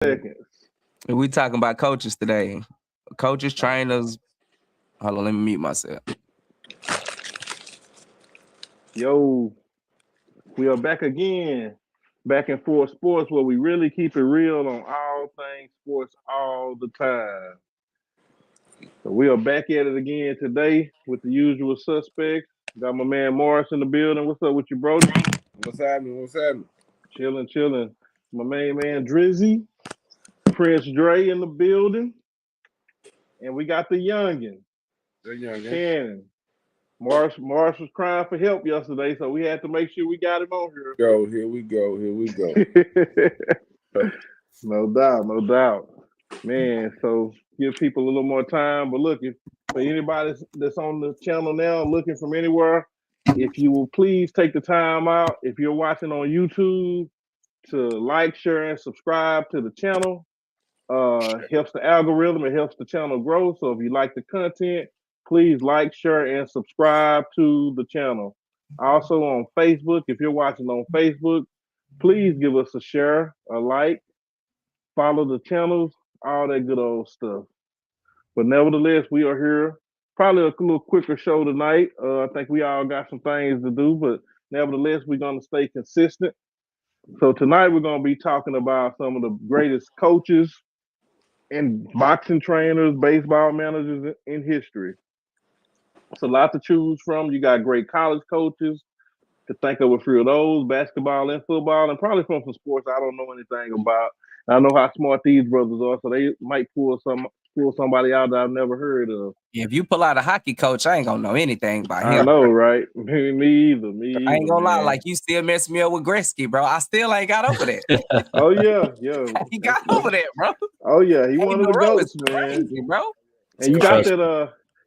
seconds. We talking about coaches today. Coaches, trainers. Hold on, let me mute myself. Yo, we are back again. Back in Force Sports, where we really keep it real on all things sports all the time. So we are back at it again today with the usual suspects. Got my man Morris in the building. What's up with you, Brody? What's happening? What's happening? Chilling. My main man Drizzy, Prince Dre in the building, and we got the youngin, The young Cannon. Morris was crying for help yesterday, so we had to make sure we got him on here. Here we go. No doubt. Man, so give people a little more time. But look, if for anybody that's on the channel now looking from anywhere, if you will please take the time out, if you're watching on YouTube, to like, share, and subscribe to the channel. Helps the algorithm, it helps the channel grow. So if you like the content, please like, share, and subscribe to the channel. Also on Facebook, if you're watching on Facebook, please give us a share, a like, follow the channels, all that good old stuff. But nevertheless, we are here. Probably a little quicker show tonight. I think we all got some things to do, but nevertheless, we're going to stay consistent. So tonight we're going to be talking about some of the greatest coaches and boxing trainers, baseball managers in history. It's a lot to choose from. You got great college coaches. To think of a few of those, basketball and football, and probably from some sports I don't know anything about. I know how smart these brothers are, so they might pull somebody out that I've never heard of. If you pull out a hockey coach, I ain't gonna know anything about him. I know, right? Me either. I ain't gonna lie, like you still mess me up with Gretzky, bro. I still ain't got over that. Oh yeah. He got over that, bro. Oh yeah, he one of the goats, man. Crazy, bro. And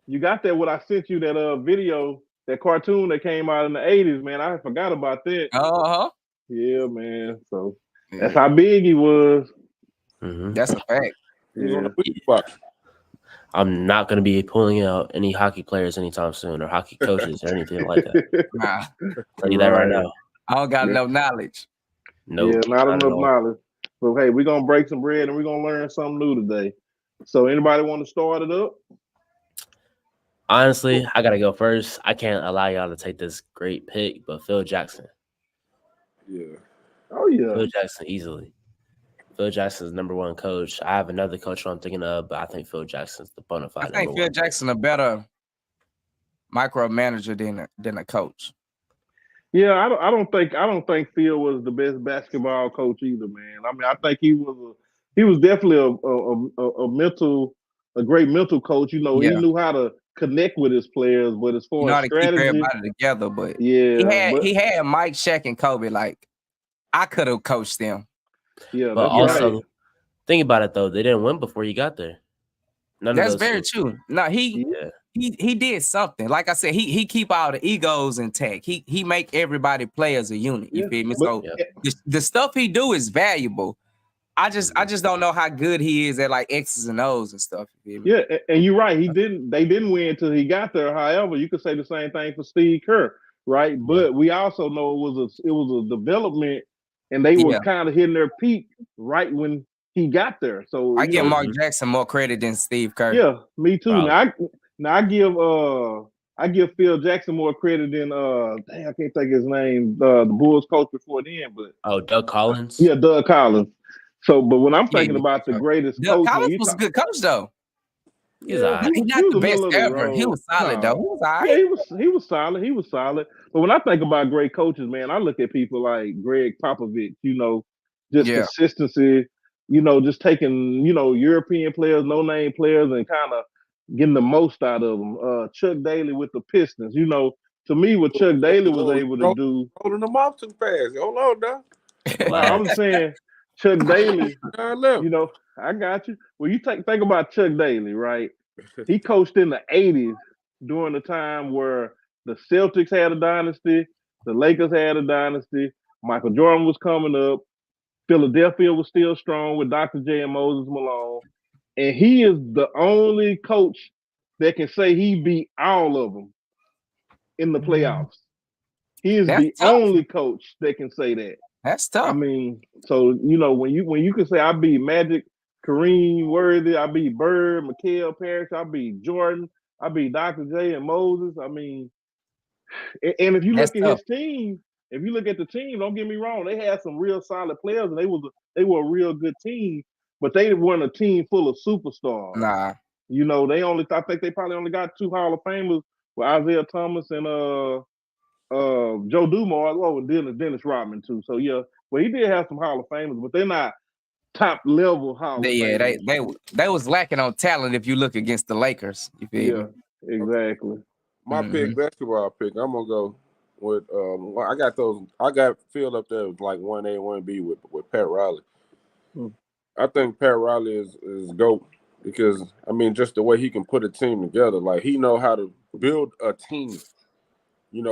you got that what I sent you that video, that cartoon that came out in the 80s, man. I forgot about that. Uh-huh. Yeah, man. So that's how big he was. Mm-hmm. That's a fact. Yeah. I'm not going to be pulling out any hockey players anytime soon, or hockey coaches, or anything like that. Nah. Tell you that right now. I don't got enough knowledge. Nope, yeah, not enough knowledge. But hey, we're gonna break some bread and we're gonna learn something new today. So anybody want to start it up? Honestly, I gotta go first. I can't allow y'all to take this great pick, but Phil Jackson. Yeah. Oh yeah. Phil Jackson easily. Phil Jackson's number one coach. I have another coach I'm thinking of, but I think Phil Jackson's the bona fide. I think Phil Jackson a better micromanager than a coach. Yeah, I don't think Phil was the best basketball coach either, man. I mean, I think he was definitely a great mental coach. You know, he knew how to connect with his players, but as far as strategy, keep everybody together. But yeah, he had Mike, Shaq, and Kobe. Like I could have coached them. Yeah, but also think about it though, they didn't win before you got there. That's very true. No, he did something. Like I said, he keep all the egos intact. He make everybody play as a unit. You feel me? So the stuff he do is valuable. I just don't know how good he is at like X's and O's and stuff. You feel me? Yeah, and you're right. They didn't win until he got there. However, you could say the same thing for Steve Kerr, right? But we also know it was a development, and they were kind of hitting their peak right when he got there. So I give Mark Jackson more credit than Steve Kerr. Yeah, me too. Now I give Phil Jackson more credit than I can't think his name, the Bulls coach before then, but Doug Collins. Yeah, Doug Collins. So, but when I'm thinking about the greatest Doug coach, Collins was a good coach though. He's not the best ever. He was solid though. He was all right. Yeah, he was solid. He was solid. But when I think about great coaches, man, I look at people like Greg Popovich. You know, just consistency. You know, just taking European players, no name players, and kind of getting the most out of them. Chuck Daly with the Pistons. You know, to me, what Chuck Daly was able to do, holding them off too fast. Hold on, now. I'm saying Chuck Daly. You know, I got you. Well, you think about Chuck Daly, right? He coached in the '80s during the time where the Celtics had a dynasty, the Lakers had a dynasty, Michael Jordan was coming up, Philadelphia was still strong with Dr. J and Moses Malone, and he is the only coach that can say he beat all of them in the playoffs. He is the only coach that can say that. That's tough. I mean, so when you can say I beat Magic, Kareem Worthy, I beat Bird, Mikael Parrish, I beat Jordan, I beat Dr. J and Moses. I mean, and if you look at his team, if you look at the team, don't get me wrong, they had some real solid players, and they were a real good team, but they weren't a team full of superstars. Nah. I think they probably only got 2 Hall of Famers with Isaiah Thomas and Joe Dumars, with Dennis Rodman too. So yeah, well he did have some Hall of Famers, but they're not top level Hall of Famers. Yeah, they was lacking on talent if you look against the Lakers. You feel me? Exactly. My pick, basketball pick, I'm gonna go with I got filled up there with like 1A, 1B with Pat Riley. I think Pat Riley is GOAT because I mean just the way he can put a team together. Like he know how to build a team. He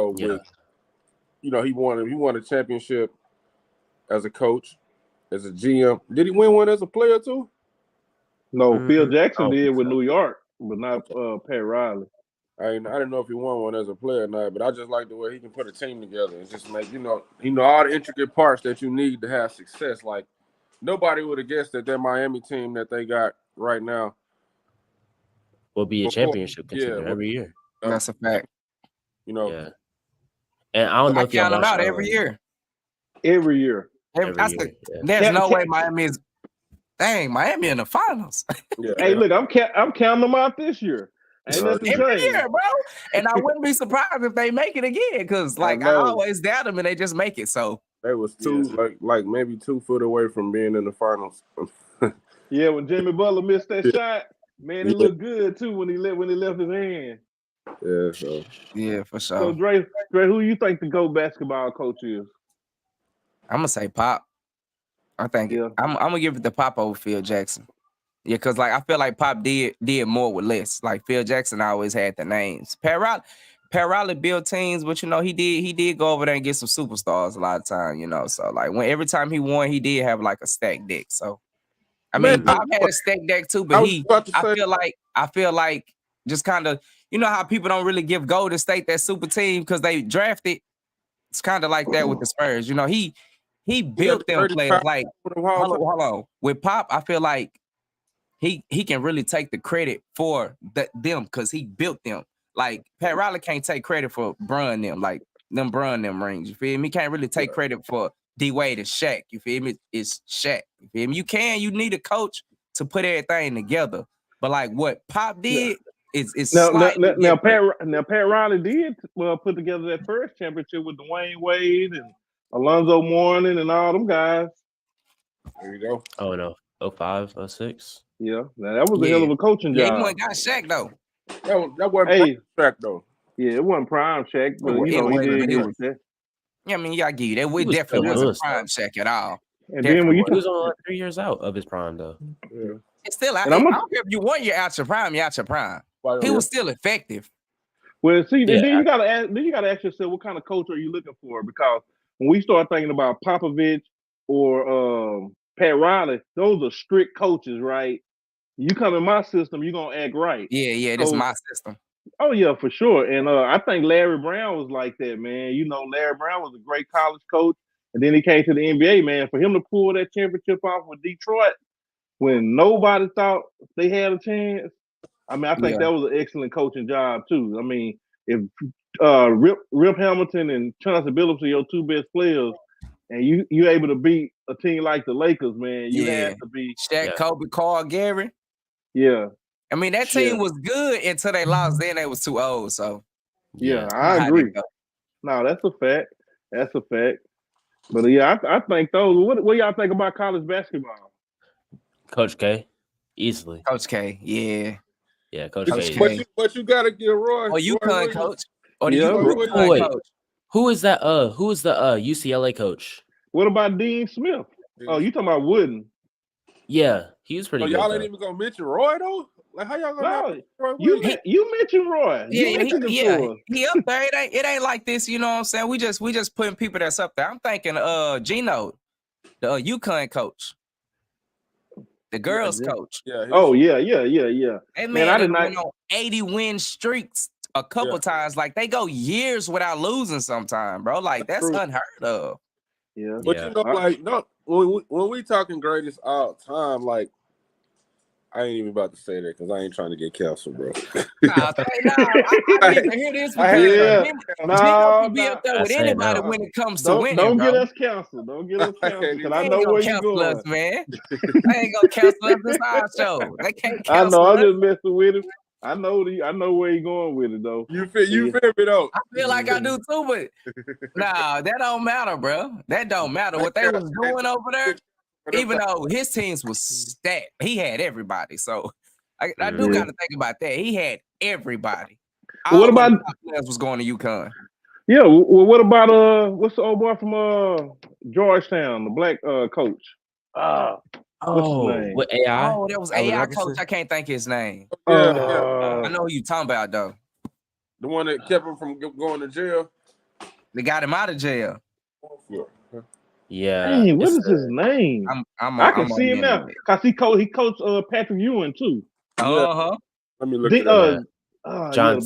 won a championship as a coach, as a GM. Did he win one as a player too? No, Phil Jackson did with New York, but not Pat Riley. I didn't know if he won one as a player or not, but I just like the way he can put a team together and just make all the intricate parts that you need to have success. Like nobody would have guessed that Miami team that they got right now will be a championship contender every year. That's a fact. Yeah. And I don't know if count them out every year. Every year. There's no way Miami is. Dang, Miami in the finals. Hey, look, I'm counting them out this year. Every year, bro. And I wouldn't be surprised if they make it again, because I always doubt them and they just make it. So they was like maybe 2 foot away from being in the finals. Yeah, when Jimmy Butler missed that shot, man, it looked good too when he left his hand. Yeah, so for sure. So Dre, who you think the GOAT basketball coach is? I'm gonna say Pop. I think I'm gonna give it to Pop over Phil Jackson. Yeah, because I feel like Pop did more with less. Like Phil Jackson always had the names. Pat Riley built teams, but he did go over there and get some superstars a lot of times, So every time he won, he did have a stacked deck. So I mean, Pop had a stacked deck too, but I feel like just kind of how people don't really give Golden State that super team because they drafted. It's kind of like that with the Spurs. He built them players. Like hold on. With Pop, I feel like he can really take the credit for them because he built them. Like Pat Riley can't take credit for Brun them, like them Brun them rings. You feel me? He can't really take credit for D Wade and Shaq. You feel me? It's Shaq. You feel me? You need a coach to put everything together. But what Pop did is now Pat Riley did put together that first championship with Dwayne Wade and Alonzo Mourning and all them guys. There you go. Oh no, 05, 06. Yeah, now that was a hell of a coaching job. He got Shaq though. That wasn't Shaq though. Yeah, it wasn't prime Shaq, but he did good with that. Yeah, I mean, y'all give you that. We definitely wasn't prime Shaq at all. And then when he was only 3 years out of his prime though. Yeah. It's still out. I don't care if you 1 year out your prime, you're out your prime. He was still effective. Well, see, then you gotta ask yourself, what kind of coach are you looking for? Because when we start thinking about Popovich or Pat Riley, those are strict coaches, right? You come in my system, you're gonna act right. Yeah, this is my system. Oh yeah, for sure. And I think Larry Brown was like that, man. Larry Brown was a great college coach, and then he came to the NBA, man. For him to pull that championship off with Detroit when nobody thought they had a chance, I mean, I think that was an excellent coaching job too. I mean, if Rip Hamilton and Chauncey Billups are your 2 best players, and you able to beat a team like the Lakers, man, you have to be Shaq, Kobe, Carl, Gary. Yeah. I mean, that team was good until they lost. Then they was too old. So yeah, I agree. No, that's a fact. That's a fact. But yeah, I think those. What y'all think about college basketball? Coach K, easily. Coach K, yeah, Coach K. But you gotta get Roy. Or UConn coach. Or coach. Who is that? Who is the UCLA coach? What about Dean Smith? Oh, you talking about Wooden? Yeah, he was pretty good. Y'all ain't even gonna mention Roy though. Like how y'all gonna? You mentioned Roy. He up there. It ain't like this. You know what I'm saying? We just putting people that's up there. I'm thinking Gino, the UConn coach, the girls coach. Yeah. Hey, man, I did not on 80 win streaks a couple times. Like they go years without losing sometime, bro. Like that's unheard of. Yeah. But you know, like, no, when we talking greatest all time, like, I ain't even about to say that because I ain't trying to get canceled, bro. I need to hear this because Gino can be up there with anybody when it comes to winning. Don't bro. get us canceled. Don't get us canceled because I know where you're going. Us, man. They ain't gonna cancel us. This our show. They can't cancel I know. us. I'm just messing with him. I know where you're going with it, though. You feel me, though? I feel like I do too, but nah, that don't matter, bro. That don't matter. What they was doing over there, even though his teams was stacked, he had everybody. So I do got to think about that. He had everybody. Well, what about players was going to UConn? Yeah. Well, what about what's the old boy from Georgetown, the black coach? What's his name? What AI? Oh, that was AI coach. I can't think his name. Yeah. I know who you talking about though. The one that kept him from going to jail. They got him out of jail. Yeah. Dang, what is his name? I can see him now because he coached Patrick Ewing too. Uh-huh. Let me look at it. John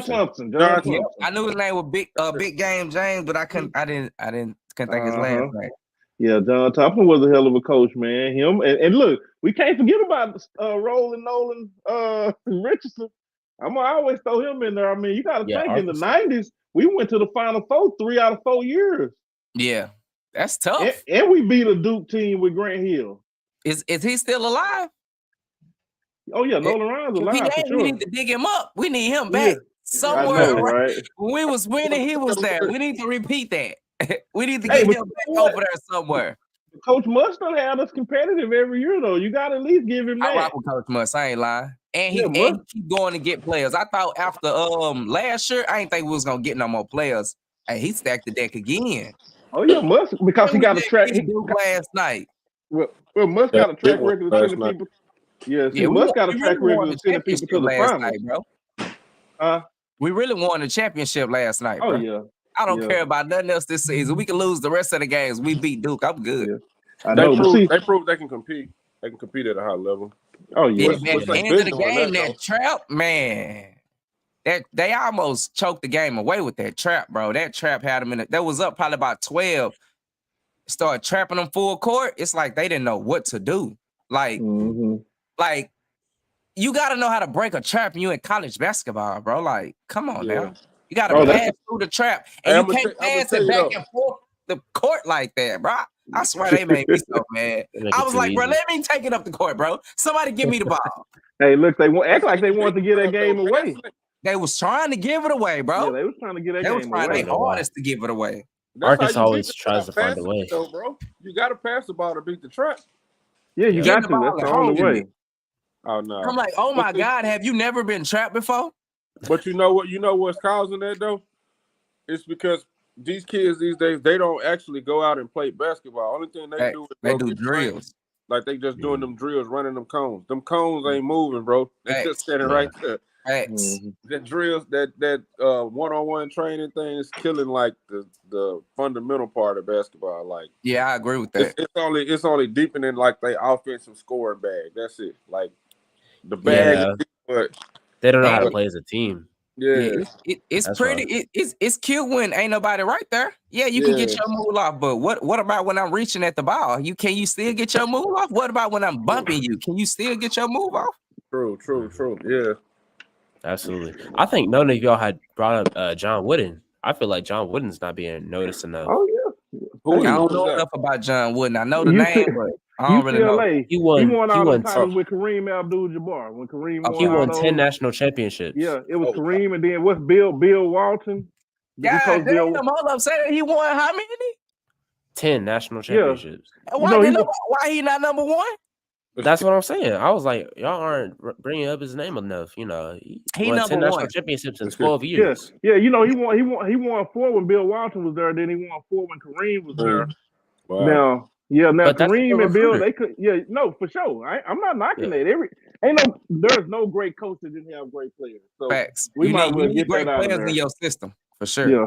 Thompson. I knew his name was Big Game James, but I couldn't think his last name. Yeah, John Thompson was a hell of a coach, man. Him and look, we can't forget about Roland Nolan Richardson. I always throw him in there. I mean, you got to think in the 90s, we went to the Final Four 3 out of 4 years. Yeah, that's tough. And we beat a Duke team with Grant Hill. Is he still alive? Oh yeah, Nolan Ryan's alive for sure. We need to dig him up. We need him back somewhere. I know, right? When we was winning, he was there. We need to repeat that. We need to get him back over there somewhere. Coach Must done had us competitive every year, though. You got to at least give him that. I rock with Coach Must. I ain't lying. And he keep going to get players. I thought after last year, I ain't think we was gonna get no more players. Hey, he stacked the deck again. Oh yeah, Must because he got a track. Last night. Well, Must got a track record of sending people. Yeah, Must got a track record of sending people to the finals, bro. We really won the championship last night. Oh bro. yeah. I don't care about nothing else this season. We can lose the rest of the games. We beat Duke. I'm good. Yeah. They proved they can compete. They can compete at a high level. Oh yeah. At the end of the game, that trap, man. That they almost choked the game away with that trap, bro. That trap had them in it. That was up probably about 12. Started trapping them full court. It's like they didn't know what to do. Like, like you got to know how to break a trap when you in college basketball, bro. Like, come on now. You got to pass through the trap, and you can't pass it back and forth the court like that, bro. I swear they made me so mad. I was like, bro, let me take it up the court, bro. Somebody give me the ball. Hey, look, they act like they wanted to get that game away. They was trying to give it away, bro. Yeah, they was trying to get that game away. They was trying their hardest to give it away. Arkansas always tries to find a way. Bro. You got to pass the ball to beat the trap. Yeah, you got to. That's the only way. Oh no! I'm like, oh my God, have you never been trapped before? But you know what? You know what's causing that though? It's because these kids these days they don't actually go out and play basketball. Only thing they do is they do drills. Like they just doing them drills, running them cones. Them cones ain't moving, bro. They just standing right there. That drills, that one-on-one training thing is killing like the fundamental part of basketball. Like, yeah, I agree with that. It's only deepening like they offensive scoring bag. That's it. Like the bag, but they don't know how to play as a team. Yeah, it's pretty. It's cute when ain't nobody right there. Yeah, you can get your move off, but what about when I'm reaching at the ball? Can you still get your move off? What about when I'm bumping you? Can you still get your move off? True. Yeah, absolutely. I think none of y'all had brought up John Wooden. I feel like John Wooden's not being noticed enough. Oh yeah. I don't know enough about John Wooden. I know the name, but I don't really know. He won all the titles with Kareem Abdul-Jabbar. When Kareem won, he won 10 national championships. Yeah, it was Kareem, and then what's Bill Walton? God damn, hold up, say that he won how many? 10 national championships. Why he not number one? That's what I'm saying. I was like, y'all aren't bringing up his name enough. You know, he won 10 national championships in 12 years. Yeah, you know, he won 4 when Bill Walton was there. Then he won 4 when Kareem was there. Wow. Now Kareem and Bill, they could. Yeah, no, for sure. I'm not knocking that. There's no great coach that didn't have great players. So facts. We might well get great that out of players there. in your system for sure. Yeah.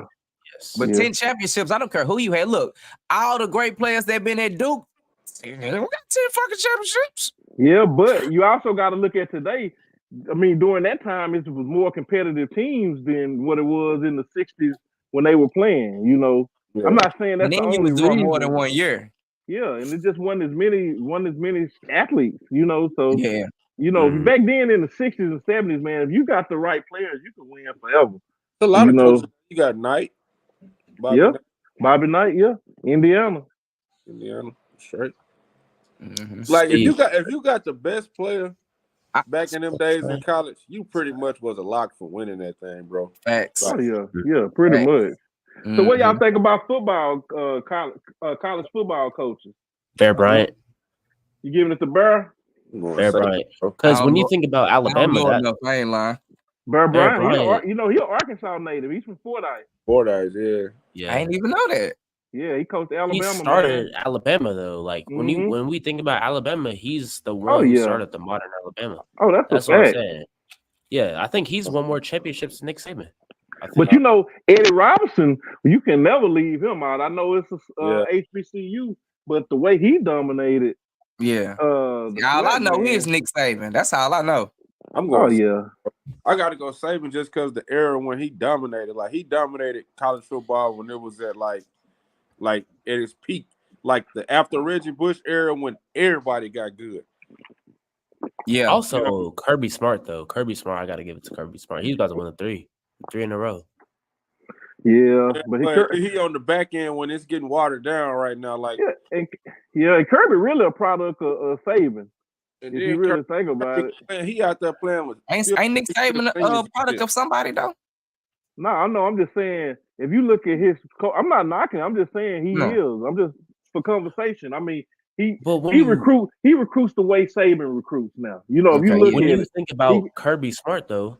Yes. But 10 championships, I don't care who you had. Look, all the great players that been at Duke, we got 10 fucking championships. Yeah, but you also got to look at today. I mean, during that time, it was more competitive teams than what it was in the 60s when they were playing. You know, Yeah. I'm not saying that's And the then he only was doing reason. more than 1 year. Yeah, and it just wasn't as many athletes, you know. So Yeah. you know, back then in the 60s and 70s, man, if you got the right players, you can win forever. A lot of coaches. You got Knight. Bobby Knight, Indiana, straight. Mm-hmm. Like Steve. if you got the best player back in them days in college, you pretty much was a lock for winning that thing, bro. Facts. Like, pretty much. Mm-hmm. So what y'all think about football, college football coaches? Bear Bryant. You giving it to Bear? Bear Bryant. Because when you think about Alabama, I ain't lying. Bear Bryant, he's an Arkansas native. He's from Fordyce. Yeah. I didn't even know that. Yeah, he coached Alabama. He started Alabama though. Like when we think about Alabama, he's the one who started the modern Alabama. Oh, that's what I'm saying. Yeah, I think he's won more championships than Nick Saban. But you know, Eddie Robinson, you can never leave him out. I know it's HBCU, but the way he dominated. Yeah. All I know is Nick Saban. That's all I know. I'm going. I got to go Saban just because the era when he dominated. Like he dominated college football when it was at like at its peak. Like the after Reggie Bush era when everybody got good. Yeah. Also, Kirby Smart though. Kirby Smart, I got to give it to Kirby Smart. He's about to win three in a row. Yeah, but he on the back end when it's getting watered down right now. Like and Kirby really a product of Saban. If you really think about it, man, he out there playing with. Ain't Nick Saban a product of somebody though? No, I know. I'm just saying. If you look at his, I'm not knocking. I'm just saying he is. I'm just for conversation. I mean, he recruits the way Saban recruits now. You know, if you look when at you think about Kirby Smart though,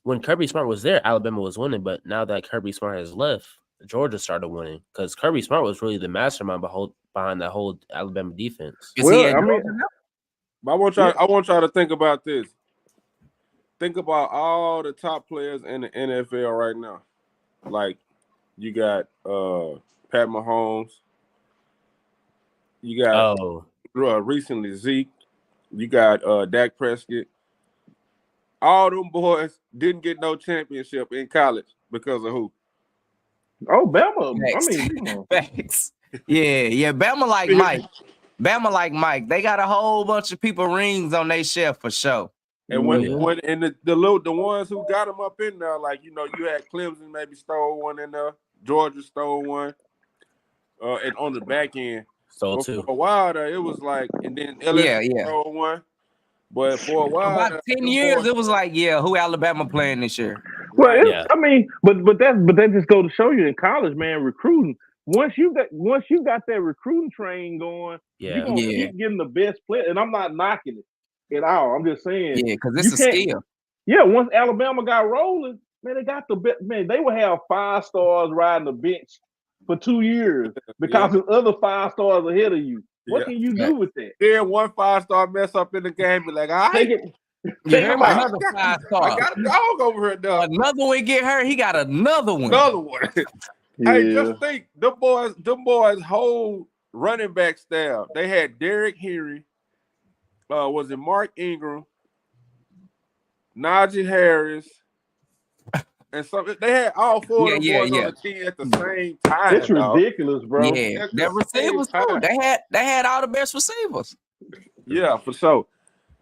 when Kirby Smart was there, Alabama was winning. But now that Kirby Smart has left, Georgia started winning because Kirby Smart was really the mastermind behind that whole Alabama defense. I want y'all to think about this. Think about all the top players in the NFL right now. Like you got Pat Mahomes. You got recently Zeke. You got Dak Prescott. All them boys didn't get no championship in college because of who? Oh, Bama. Facts. Yeah. Bama like Mike. Bama like Mike. They got a whole bunch of people rings on their shelf for sure. And when the ones who got them up in there, like you had Clemson maybe stole one in there, Georgia stole one, and on the back end, stole two. For a while there, it was like, and then LSU stole one. But for a while, about 10 years, it was like, who Alabama playing this year? Well, I mean, but that just go to show you in college, man, recruiting. Once you got that recruiting train going, you're gonna keep getting the best player. And I'm not knocking it at all. I'm just saying, because it's a skill. Yeah, once Alabama got rolling, man, they got the best. Man, they would have 5 stars riding the bench for 2 years because there's other 5 stars ahead of you. What can you do with that? Then one 5-star mess up in the game, be like, all right. Another 5-star. I got a dog over here, dog. Another one get hurt, he got another one. Hey, just think, them boys' whole running back staff. They had Derrick Henry, was it Mark Ingram, Najee Harris, and something. They had all 4 of them boys on the team at the same time. It's ridiculous, bro. Yeah, their receivers too. They had all the best receivers. Yeah, for sure.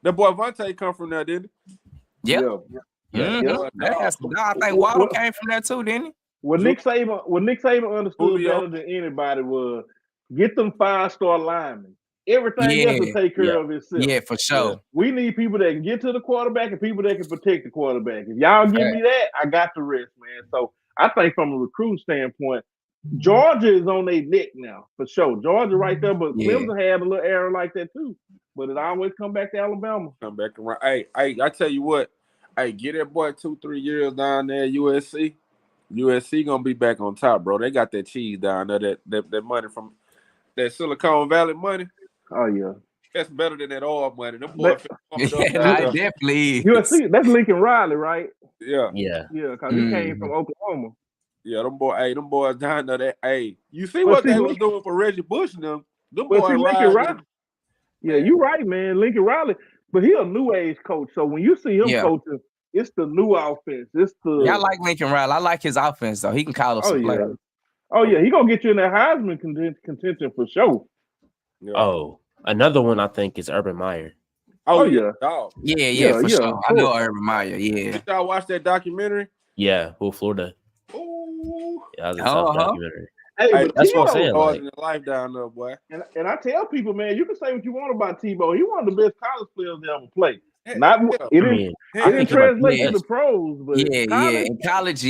That boy Vontae come from there, didn't he? Yeah. I think Waddle came from there too, didn't he? What Nick Saban understood better than anybody was get them 5-star linemen. Everything else will take care of itself. Yeah, for sure. Yeah. We need people that can get to the quarterback and people that can protect the quarterback. If y'all give me that, I got the rest, man. So I think from a recruiting standpoint, Georgia is on their neck now, for sure. Georgia right there, but Clemson had a little error like that too. But it always come back to Alabama. Come back around. Hey, I tell you what. Hey, get that boy 2-3 years down there at USC. USC gonna be back on top, bro. They got that cheese down there, that money from that Silicon Valley money. Oh yeah, that's better than that oil money. Them boys definitely. USC, that's Lincoln Riley, right? Yeah, because he came from Oklahoma. Yeah, them boys down there. You see what they was doing for Reggie Bush and them. Them boys Lincoln Riley. Yeah, you're right, man. Lincoln Riley, but he a new age coach. So when you see him coaching, it's the new offense. It's the I like Lincoln Riley. I like his offense though. He can call us some players. Oh yeah, he gonna get you in that Heisman contention for sure. Yeah. Oh, another one I think is Urban Meyer. Oh yeah. Dog. Yeah, for sure. I know Urban Meyer. Yeah. Did y'all watch that documentary? Yeah, who Florida? Ooh. Yeah, that was a tough documentary. Hey, but that's Tebow, what I'm saying. Like, in the life down there, boy. And I tell people, man, you can say what you want about Tebow. He one of the best college players to ever play. Not it didn't translate to the pros, but yeah, in college, for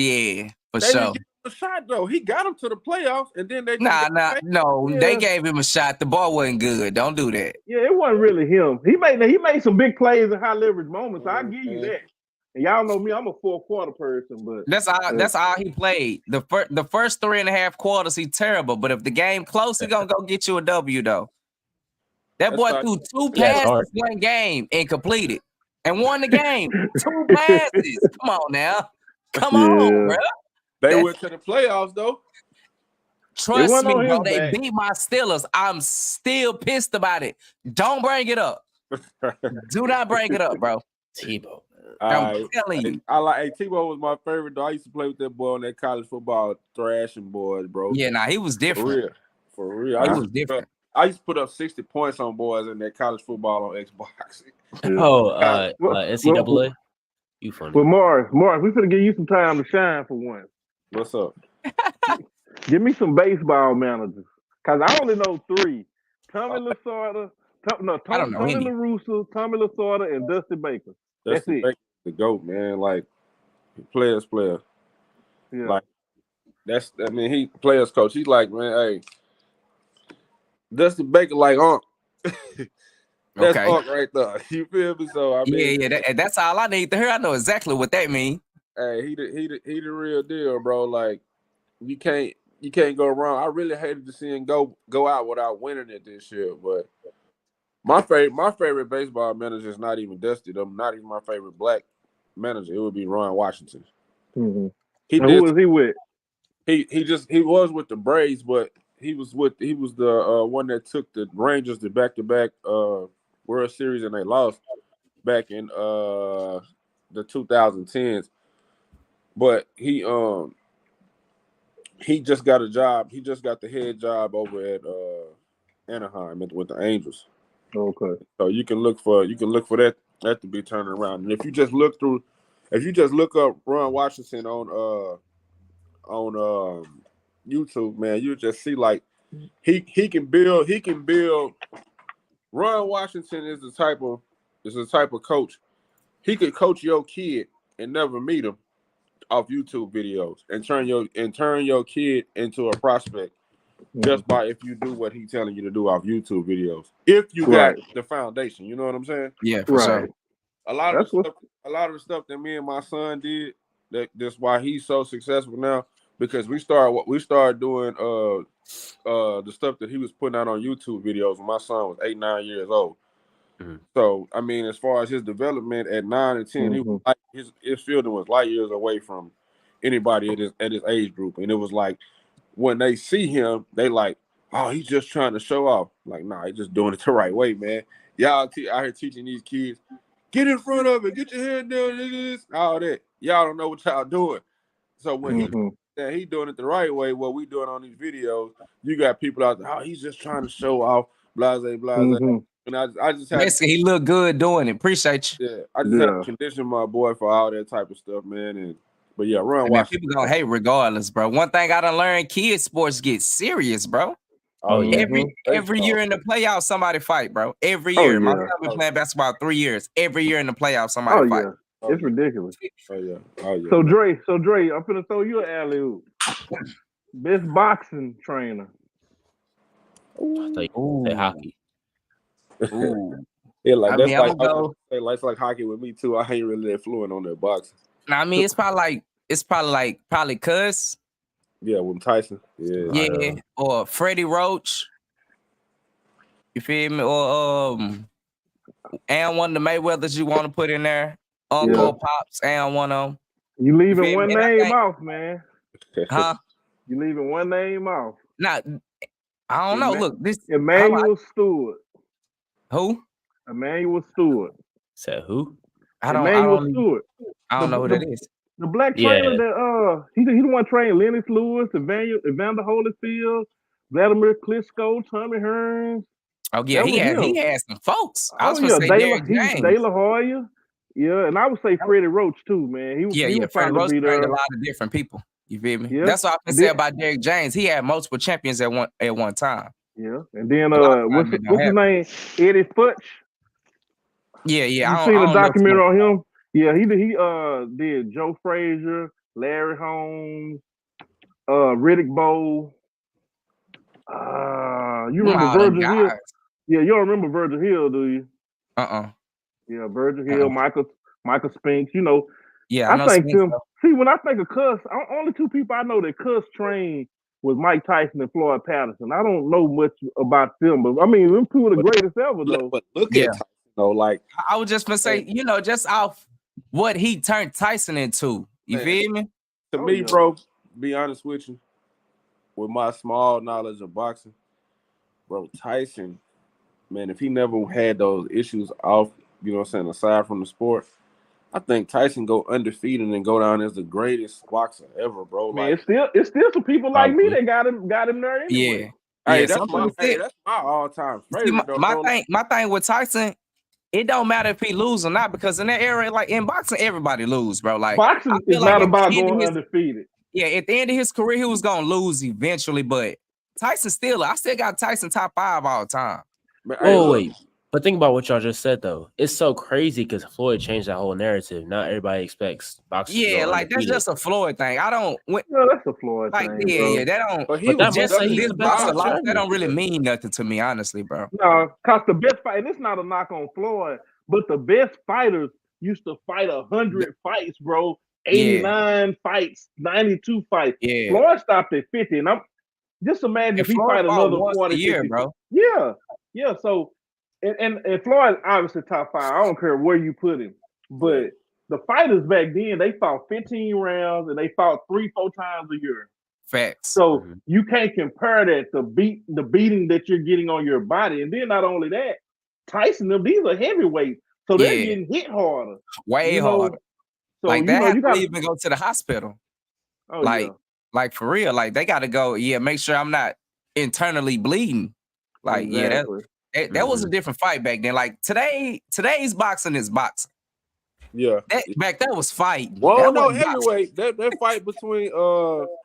sure. Didn't give him a shot though. He got him to the playoffs, and then they they gave him a shot. The ball wasn't good. Don't do that. Yeah, it wasn't really him. He made some big plays in high leverage moments. I give you that. And y'all know me, I'm a fourth quarter person, but that's all he played. The first 3.5 quarters, he terrible. But if the game close, he gonna go get you a W though. That boy threw 2 passes one game and completed and won the game. 2 passes. Come on now. Come on, bro. They went to the playoffs though. Trust me, bro. They beat my Steelers. I'm still pissed about it. Don't bring it up. Do not bring it up, bro. Tebow. I'm telling you. Tebow was my favorite though. I used to play with that boy on that college football thrashing boys, bro. Yeah, he was different. For real. He was different. I used to put up 60 points on boys in that college football on Xbox. NCAA? You funny. Well, Morris, we finna give you some time to shine for once. What's up? Give me some baseball managers. Because I only know 3. Tommy Lasorda, Tony La Russa, Tommy Lasorda, and Dusty Baker. That's it. Baker's the GOAT, man. Like, player. Yeah. Like, he players coach. He's like, man, hey, Dusty Baker like Unc. That's Unc right there. You feel me? So I mean, that's all I need to hear. I know exactly what that means. Hey, he the real deal, bro. Like, you can't go wrong. I really hated to see him go out without winning it this year. But my favorite baseball manager is not even Dusty. Not even my favorite black manager. It would be Ron Washington. Mm-hmm. Who was he with? He was with the Braves, but he was the one that took the Rangers to back-to-back World Series, and they lost back in the 2010s. But he just got a job. He just got the head job over at Anaheim with the Angels. Okay. So you can look for that to be turning around. And if you just look up Ron Washington on YouTube, man, you just see like he can build. Ron Washington is the type of coach. He could coach your kid and never meet him off YouTube videos and turn your kid into a prospect just by if you do what he's telling you to do off YouTube videos. If you got the foundation, you know what I'm saying? Yeah, for sure. A lot of the stuff that me and my son did, that's why he's so successful now, because we started doing the stuff that he was putting out on YouTube videos when my son was 8-9 years old. Mm-hmm. So I mean, as far as his development at 9 and 10, he was like his fielding was light years away from anybody at his age group, and it was like when they see him, they like, oh, he's just trying to show off. Like, nah, he's just doing it the right way, man. Y'all out here teaching these kids, get in front of it, get your head down, this, all that. Y'all don't know what y'all doing. So when he doing it the right way, what we doing on these videos, you got people out there, oh, he's just trying to show off, blase. And I just had basically he looked good doing it. Appreciate you. Yeah, I just had to condition my boy for all that type of stuff, man. But yeah, Ron Washington. People gonna hate regardless, bro. One thing I done learned: kids sports get serious, bro. Oh yeah. Every year in the playoffs, somebody fight, bro. Every year. My son been playing basketball 3 years. Every year in the playoffs, somebody fight. Yeah. It's ridiculous. Oh yeah. So Dre, I'm finna throw you an alley-oop. Best boxing trainer. Say hockey. Ooh. Yeah, that's like hockey with me too. I ain't really that fluent on that boxing. I mean, it's probably Cuz. Yeah, with Tyson. Yeah. Or Freddie Roach. You feel me? Or and one of the Mayweathers you want to put in there. Uncle Pops and one of them. You leaving one name off, man. Huh? You leaving one name off. Nah, I don't know. Look, this Emmanuel Stewart. Who? Emmanuel Stewart. Said who? Stewart. I don't know who that is. The black trainer that he the one trained Lennox Lewis, Evander Holyfield, Vladimir Klitschko, Tommy Hearns. Oh yeah, he had some folks. I was gonna say De La Hoya. Yeah, and I would say Freddie Roach too, man. He was Freddie Roach trained a lot of different people. You feel me? Yeah. That's what I can say about Derrick James. He had multiple champions at one time. Yeah, and then what's his name? Eddie Futch. Yeah. You seen the documentary on him? Yeah, he did Joe Frazier, Larry Holmes, Riddick Bowe. You remember Virgil Hill? Yeah, you don't remember Virgil Hill, do you? Yeah, Virgil Hill, Michael Spinks. You know. Yeah, I think them. See, when I think of Cuss, only two people I know that Cuss trained was Mike Tyson and Floyd Patterson. I don't know much about them, but I mean, them two are the greatest ever, though. But look at Tyson, though. Like I was just gonna say, just off what he turned Tyson into. You feel me? To me, bro, be honest with you, with my small knowledge of boxing, bro, Tyson, man, if he never had those issues off, you know what I'm saying, aside from the sport, I think Tyson go undefeated and go down as the greatest boxer ever, bro. Man, it's still some people like me that got him there anyway. Yeah. Hey, that's my all-time favorite. My thing with Tyson, it don't matter if he lose or not, because in that era, like in boxing, everybody lose, bro. Like boxing is not about going undefeated. Yeah, at the end of his career, he was gonna lose eventually, but Tyson I still got Tyson top 5 all the time. Wait. But think about what y'all just said, though. It's so crazy because Floyd changed that whole narrative. Not everybody expects boxers. Yeah, like that's just a Floyd thing. No, that's a Floyd thing. Yeah, that don't. But he was just this boxer life, that don't really mean nothing to me, honestly, bro. No, because the best fight, and it's not a knock on Floyd, but the best fighters used to fight 100 fights, bro. 89 fights, 92 fights. Yeah. Floyd stopped at 50, and I'm just imagine if he fight another 40 year, bro. Yeah. So. And Floyd obviously top 5. I don't care where you put him. But the fighters back then, they fought 15 rounds and they fought 3-4 times a year. Facts. So you can't compare that to the beating that you're getting on your body. And then not only that, Tyson, these are heavyweights. So they're getting hit harder. Way harder. So like that you gotta even go to the hospital. Like for real. Like they gotta go, make sure I'm not internally bleeding. Like, that was a different fight back then. Like today's boxing is boxing. Yeah. Back then was fighting. Well, no, anyway, that fight between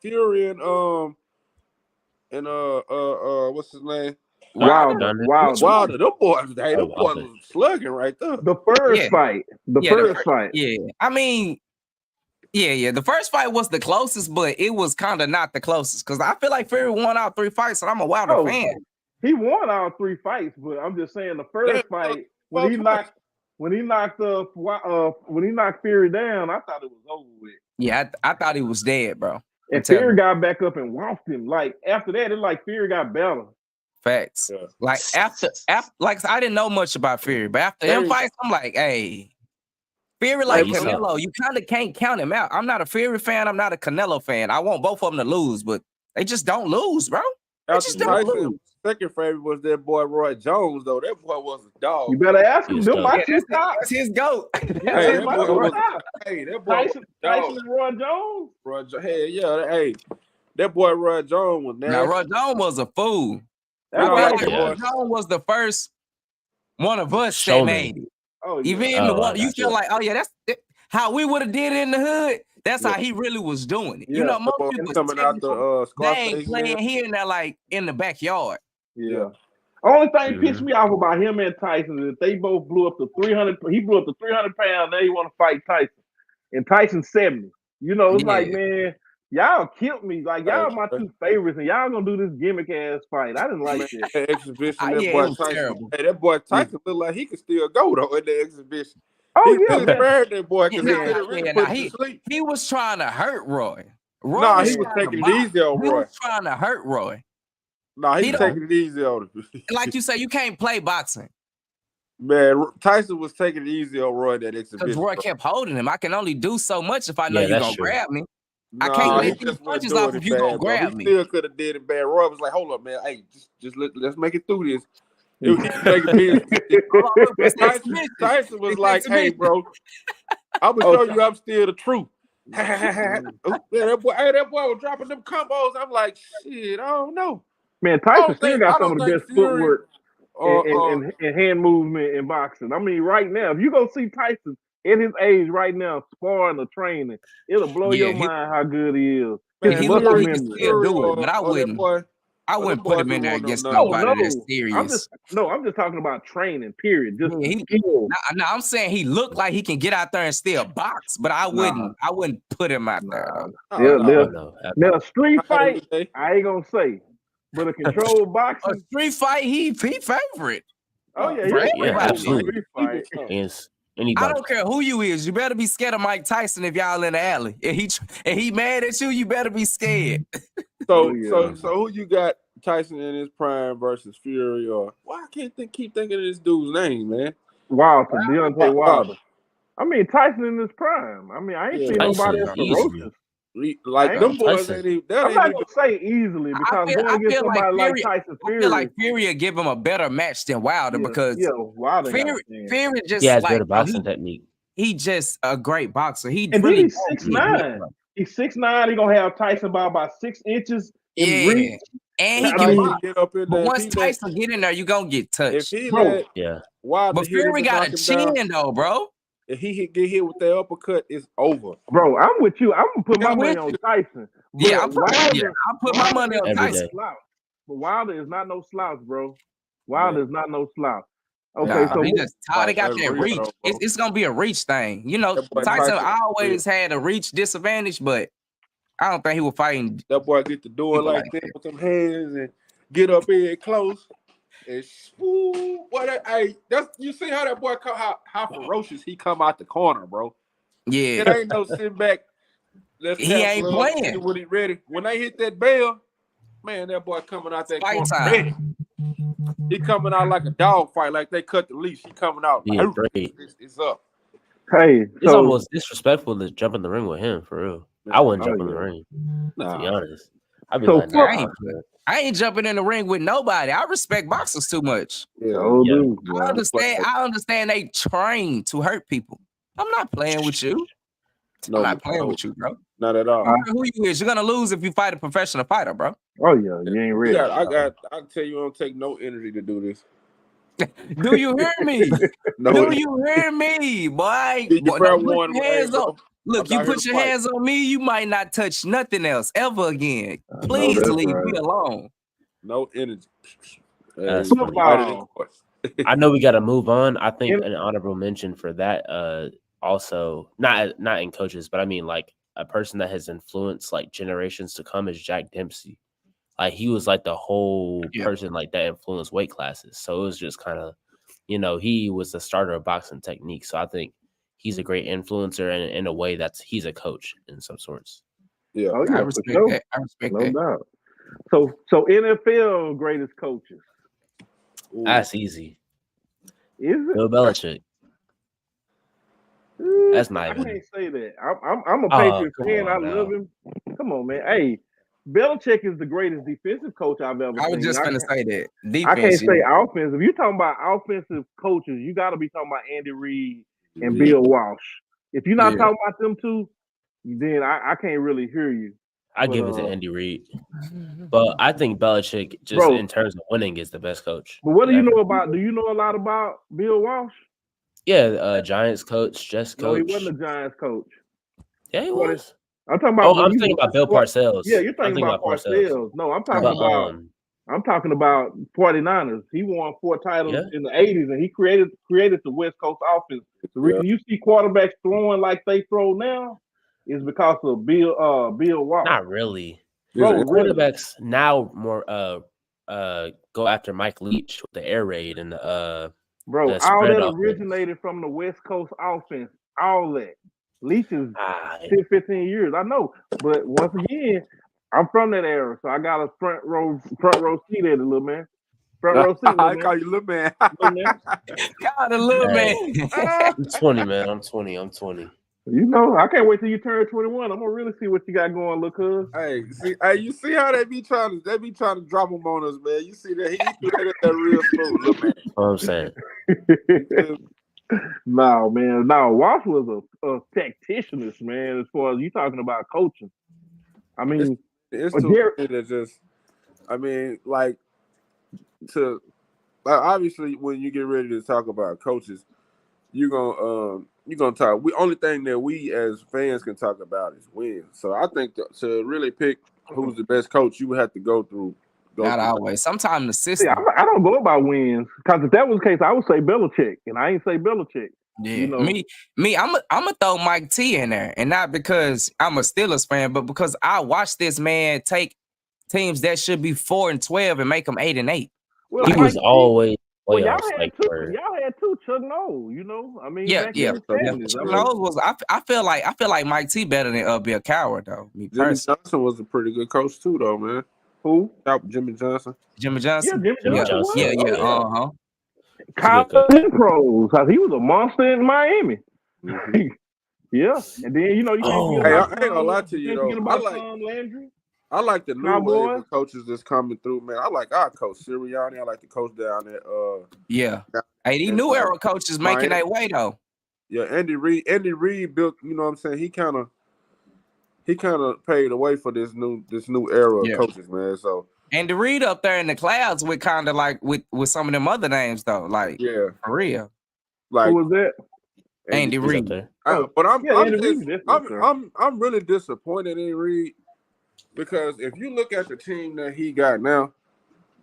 Fury and what's his name? Wilder. Them boys was slugging right there. The first fight. Yeah. I mean, the first fight was the closest, but it was kind of not the closest because I feel like Fury won out 3 fights, and I'm a Wilder fan. He won all 3 fights, but I'm just saying the first fight when he knocked Fury down, I thought it was over with. Yeah, I thought he was dead, bro. And Fury got back up and walked him. Like after that, it's like Fury got better. Facts. Yeah. Like after, like I didn't know much about Fury, but after them fights, I'm like, hey, Fury like Canelo, you kind of can't count him out. I'm not a Fury fan. I'm not a Canelo fan. I want both of them to lose, but they just don't lose, bro. They just don't lose. Second favorite was that boy Roy Jones, though. That boy was a dog. You better ask him. That's his goat. That boy Tyson and Roy Jones. That boy Roy Jones was nasty. Now Roy Jones was a fool. Roy Jones was the first one of us that made it. You feel me? You feel like, that's how we would have did it in the hood. That's how he really was doing it. You know, most people coming out the they ain't playing here and there like in the backyard. Yeah. Only thing pissed me off about him and Tyson is that they both blew up to 300. He blew up to 300 pounds. Now he want to fight Tyson, and Tyson's 70. You know, it's like, man, y'all killed me. Like y'all my 2 favorites, and y'all gonna do this gimmick ass fight. I didn't like that exhibition. That boy Tyson. Hey, that boy Tyson looked like he could still go though in the exhibition. That boy he was trying to hurt Roy. He was taking it easy on Roy. He was trying to hurt Roy. He was taking it easy on him. Like you say, you can't play boxing. Man, Tyson was taking it easy on Roy that exhibition. Because Roy kept holding him. I can only do so much if I know you're gonna grab me. I can't let these punches off if you gonna grab me. He still could have did it bad. Roy was like, hold up, man. Hey, just let's make it through this. Tyson was like, hey, bro, I'm gonna show you I'm still the truth. that boy was dropping them combos. I'm like, shit, I don't know. Man, Tyson still got some of the best footwork and hand movement in boxing. I mean, right now, if you go see Tyson at his age right now, sparring or training, it'll blow your mind how good he is. Man, he look like he can still do it, but I wouldn't put him in there against nobody that's serious. I'm just talking about training, period. Just no, I'm saying he looked like he can get out there and still box, but I wouldn't put him out there. Now, a street fight, I ain't gonna say, but a controlled boxing, a street fight, he favorite. Oh yeah, absolutely. Yes. Anybody. I don't care who you is. You better be scared of Mike Tyson if y'all in the alley. And he mad at you. You better be scared. So who you got? Tyson in his prime versus Fury, or I can't keep thinking of this dude's name, man. Wilder, Deontay Wilder. I mean, Tyson in his prime. I mean, I ain't seen nobody as ferocious. Like them boys, I'm not gonna say easily because going against somebody like Tyson Fury, I feel like Fury will give him a better match than Wilder because Wilder Fury just has better boxing technique. He just a great boxer. He's 6'9". He's 6'9". He gonna have Tyson by about 6 inches in reach. And he can get up in there. But once Tyson get in there, you gonna get touched. If he Wilder, but Fury got a chin though, bro. If he get hit with that uppercut, it's over. Bro, I'm with you. I'm gonna put my money on Tyson. I'll put my money on Tyson. But Wilder is not no slouch, bro. Wilder is not no slouch. Okay, so he just they got that reach. It's gonna be a reach thing. You know, Tyson always had a reach disadvantage, but I don't think he was fighting. That boy get to do it like that with them hands and get up in close. And you see how that boy come how ferocious he come out the corner, bro. Yeah, it ain't no sitting back. He ain't playing when he ready. When they hit that bell, man, that boy coming out that corner ready. He coming out like a dog fight, like they cut the leash. He coming out. It's up. Hey, it's almost disrespectful to jump in the ring with him for real. I wouldn't jump in the ring. To be honest, I'd be like, I ain't jumping in the ring with nobody. I respect boxers too much. I understand they train to hurt people. I'm not playing with you. I'm not playing with you, bro. Not at all. Who you is? You're gonna lose if you fight a professional fighter, bro. Oh yeah, you ain't ready. I can tell you, I don't take no energy to do this. Do you hear me? Do you hear me, boy? Look, you put your hands on me, you might not touch nothing else ever again. Please leave me alone. No energy. I know we got to move on. I think an honorable mention for that. Also, not in coaches, but I mean like a person that has influenced like generations to come is Jack Dempsey. Like he was like the whole person like that influenced weight classes. So it was just kind of, he was the starter of boxing technique. So I think he's a great influencer, and in a way he's a coach in some sorts. Yeah, I respect that. I respect that. Doubt. So NFL greatest coaches. Ooh. That's easy. Is it? Bill Belichick. That's not even. I can't say that. I'm a Patriots fan. I love him. Come on, man. Hey, Belichick is the greatest defensive coach I've ever seen. I was just going to say that. Defense, I can't say offensive. If you're talking about offensive coaches, you got to be talking about Andy Reid and Bill Walsh. If you're not talking about them two, then I can't really hear you. I give it to Andy Reid, but I think Belichick, in terms of winning, is the best coach. But what do you know about? Do you know a lot about Bill Walsh? Yeah, Giants coach, Jets coach. No, he wasn't a Giants coach. Yeah, he was. I'm talking about. I'm thinking about Bill Parcells. Yeah, you're thinking about Parcells. No, I'm talking about. I'm talking about 49ers. He won 4 titles in the 80s, and he created the West Coast offense. The reason you see quarterbacks throwing like they throw now is because of Bill Walsh. Not really. Bro, quarterbacks now more go after Mike Leach with the air raid and all that originated from the West Coast offense. All that. Leach is 15 years. I know, but once again, I'm from that era, so I got a front row seat at it, little man. Front row seat. I call you little man. God, a little man. I'm 20, man. I'm 20. You know, I can't wait till you turn 21. I'm gonna really see what you got going, look, cuz. Hey, you see how they be trying to drop them on us, man. You see that he do that real smooth, little man. What I'm saying. No, man. No, Walsh was a tacticianist, man, as far as you talking about coaching. I mean, it's too many that just, I mean, like, obviously when you get ready to talk about coaches, you're gonna talk. Only thing that we as fans can talk about is wins. So I think to really pick who's the best coach, you would have to go through. Not always. Sometimes the system. See, I don't go about wins because if that was the case, I would say Belichick, and I ain't say Belichick. Yeah, you know? me. I'm gonna throw Mike T in there, and not because I'm a Steelers fan, but because I watched this man take teams that should be 4-12 and make them 8-8. Well, he was always y'all had two Chuck Noll, you know. I mean, yeah. Chuck Noll was. I feel like Mike T better than Bill Cowher though. Jimmy Johnson was a pretty good coach too, though, man. Who? Jimmy Johnson. Jimmy Johnson. Yeah, Jimmy Johnson. Yeah. College pros. He was a monster in Miami. Mm-hmm. Yeah, and then you know you can't. I ain't gonna lie to you though. I like the new wave of coaches that's coming through, man. I like our coach Sirianni. I like the coach down there. Hey, these new era coaches making their way though. Yeah, Andy Reid built. You know what I'm saying? He kind of paved the way for this new era of coaches, man. So Andy Reid up there in the clouds with kind of like with some of them other names though, like for real. Like who was that? Andy Reid. But I'm really disappointed in Reid because if you look at the team that he got now,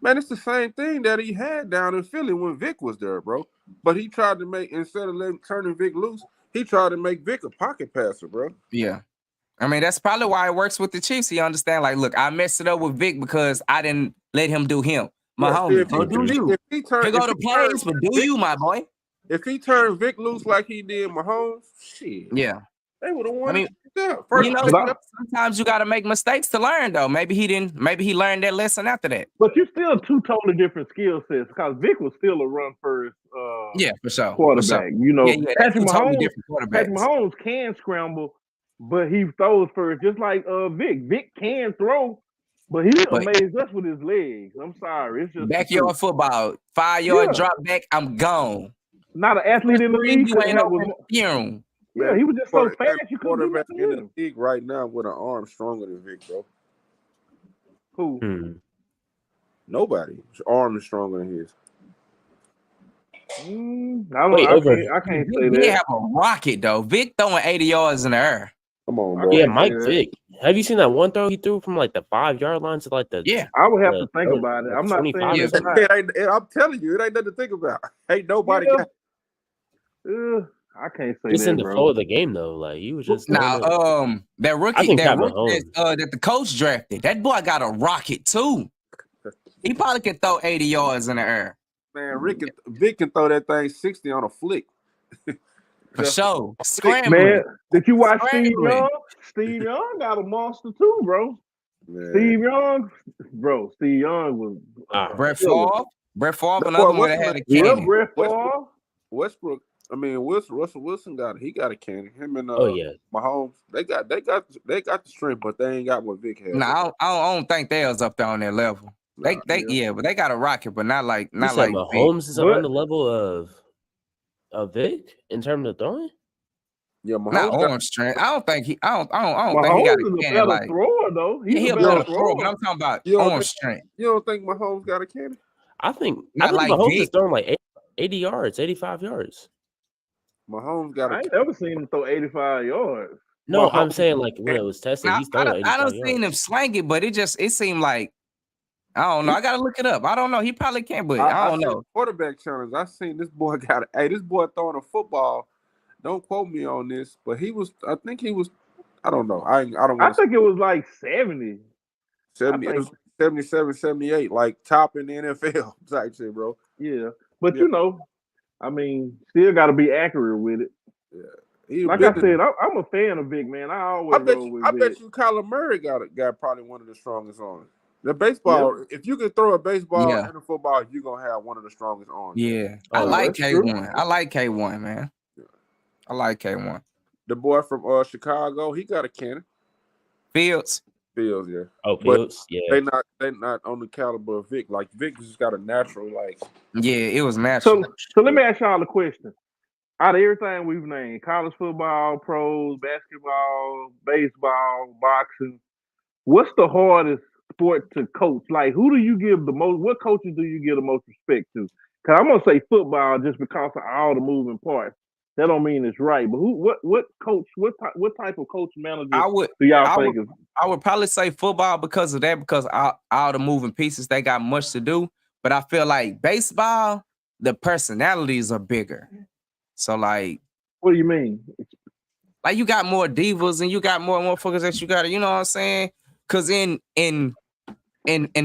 man, it's the same thing that he had down in Philly when Vic was there, bro. But he tried to make, instead of turning Vic loose, he tried to make Vic a pocket passer, bro. Yeah. I mean, that's probably why it works with the Chiefs. He understand, like, look, I messed it up with Vic because I didn't let him do him. My homie, do you. He go to plays, but do you, my boy. If he turned Vic loose like he did Mahomes, shit. Yeah. They would have won. I mean, sometimes you got to make mistakes to learn, though. Maybe he learned that lesson after that. But you're still two totally different skill sets because Vic was still a run first for sure. quarterback. For sure. You know, Patrick Mahomes, Mahomes can scramble, but he throws first, just like Vic. Vic can throw, but he amazed us with his legs. I'm sorry. It's just backyard football, 5-yard drop back, I'm gone. Not an athlete in the league. You ain't no Yeah, he was just so fast. You couldn't do nothing in the league right now with an arm stronger than Vic, bro. Who? Nobody. His arm is stronger than his. I can't say that. He have a rocket though. Vic throwing 80 yards in the air. Come on, bro. Yeah, Mike Vick. Have you seen that one throw he threw from like the 5-yard line to like the? Yeah, I would have to think about it. I'm not saying it's not. I'm telling you, it ain't nothing to think about. Ain't nobody got. I can't say it's that, in the bro. flow of the game though. Like he was just that rookie that the coach drafted. That boy got a rocket too. He probably can throw 80 yards in the air. Man, Vic can throw that thing 60 on a flick. For sure. Scrambling. Man, did you watch Steve Young? Steve Young got a monster too, bro. Man. Steve Young was Brett Favre, another one that had a cannon. Brett Favre. Westbrook. I mean, Russell Wilson got a cannon. Him and Mahomes, they got the strength, but they ain't got what Vic has. No, I don't think they was up there on that level. But they got a rocket, but not like Mahomes is on the level of Vic in terms of throwing. Yeah, Mahomes not arm strength. I don't think he got a cannon. Like thrower though. He's a better thrower, but I'm talking about arm strength. You don't think Mahomes got a cannon? I think Mahomes is throwing like 80 yards, 85 yards. Mahomes got. I ain't never seen him throw 85 yards. No, I'm saying like when it was tested, he's throwing 85 yards. I don't seen him slang it, but it seemed like I don't know. I gotta look it up. I don't know. He probably can, but I don't know. Quarterback challenge. I seen this boy this boy throwing a football. Don't quote me on this, but I think he was. I don't know. I think it was like 70. 77, 78, like top in the NFL type shit, bro. Yeah, but you know, I mean, still got to be accurate with it. Yeah, like I said, I'm a fan of Vic, man. I bet you Kyler Murray got probably one of the strongest arms. The baseball, if you can throw a baseball and a football, you're gonna have one of the strongest arms. Yeah, I like K1. I like K1, man. Yeah. I like K1. The boy from Chicago, he got a cannon. Fields, yeah. Oh, Fields, they not on the caliber of Vic. Like Vic just got a natural, like. Yeah, it was natural. So let me ask y'all a question. Out of everything we've named, college football, pros, basketball, baseball, boxing, what's the hardest sport to coach? Like, who do you give the most? What coaches do you give the most respect to? Because I'm gonna say football just because of all the moving parts. That don't mean it's right, but what coach? What type of coach manager do y'all think is? I would probably say football because of that, because all the moving pieces, they got much to do. But I feel like baseball, the personalities are bigger. So like, what do you mean? Like you got more divas and you got more motherfuckers that you got to, you know what I'm saying? Because in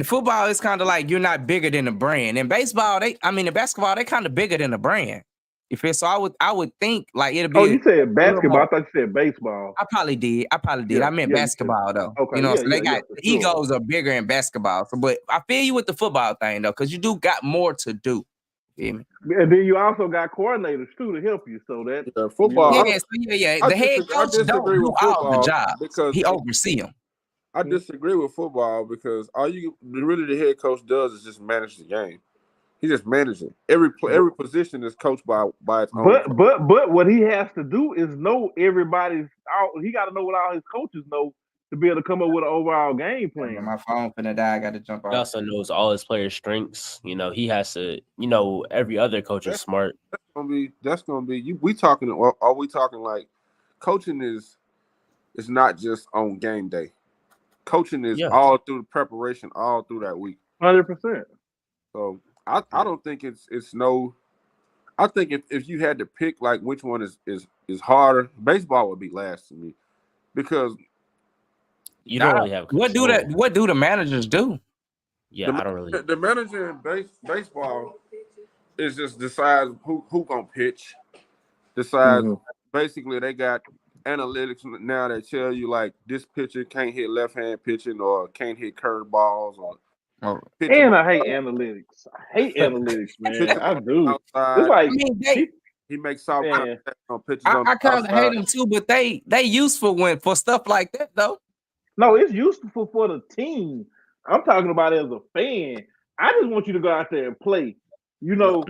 football, it's kind of like you're not bigger than the brand. In baseball, in basketball, they kind of bigger than the brand. You feel? So I would think like it'll be. Oh, you said basketball. I thought you said baseball. I probably did. I meant basketball though. Okay, you know, so they got the egos are bigger in basketball. So, but I feel you with the football thing though, because you do got more to do. You feel me? And then you also got coordinators too to help you. So that football. The head coach don't do all the job because he oversee them. I disagree with football because really the head coach does is just manage the game. He just manages every position is coached by its own. But what he has to do is know everybody's out. He got to know what all his coaches know to be able to come up with an overall game plan. My phone finna die. I got to jump off. He also knows all his players' strengths. You know, he has to. You know, every other coach is smart. That's gonna be. We talking? Are we talking like coaching is not just on game day? Coaching is all through the preparation, all through that week. 100%. So I don't think it's no. I think if you had to pick like which one is harder, baseball would be last to me because you don't really have control. What do the managers do? Yeah, I don't really. The manager in baseball is just decides who gonna pitch. Decides basically they got analytics now that tell you like this pitcher can't hit left hand pitching or can't hit curveballs or. And I hate analytics. I hate analytics, man. I do. Outside. It's like he makes soft on pitches. I kind of hate them too, but they useful for stuff like that though. No, it's useful for the team. I'm talking about it as a fan. I just want you to go out there and play. You know.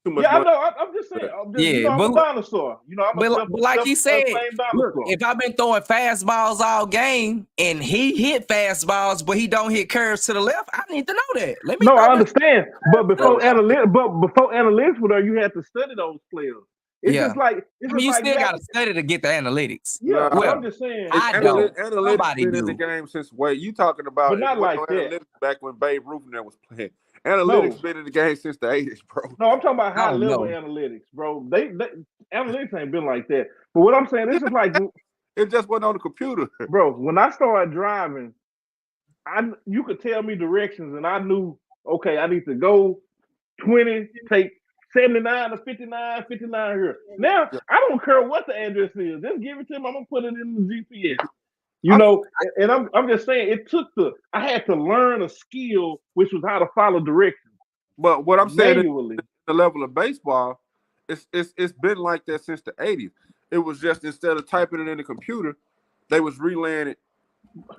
Yeah, I know. I'm just saying. I'm a dinosaur. You know, but like he said, look, if I've been throwing fastballs all game and he hit fastballs, but he don't hit curves to the left, I need to know that. I understand. But before analytics were there, you had to study those players. It's just like you still got to study to get the analytics. Yeah, I'm just saying. Analytics been in the game since you talking about, but not like that. Back when Babe Ruth was playing. Analytics been in the game since the 80s, bro. No, I'm talking about high level analytics, bro. They analytics ain't been like that. But what I'm saying, this is like it just went on the computer, bro. When I started driving, you could tell me directions, and I knew, okay, I need to go 20, take 79 to 59, 59 here. Now I don't care what the address is. Just give it to him. I'm gonna put it in the GPS. You know, and I'm just saying I had to learn a skill, which was how to follow directions. But what I'm saying is the level of baseball, it's been like that since the 80s. It was just instead of typing it in the computer, they was relaying it.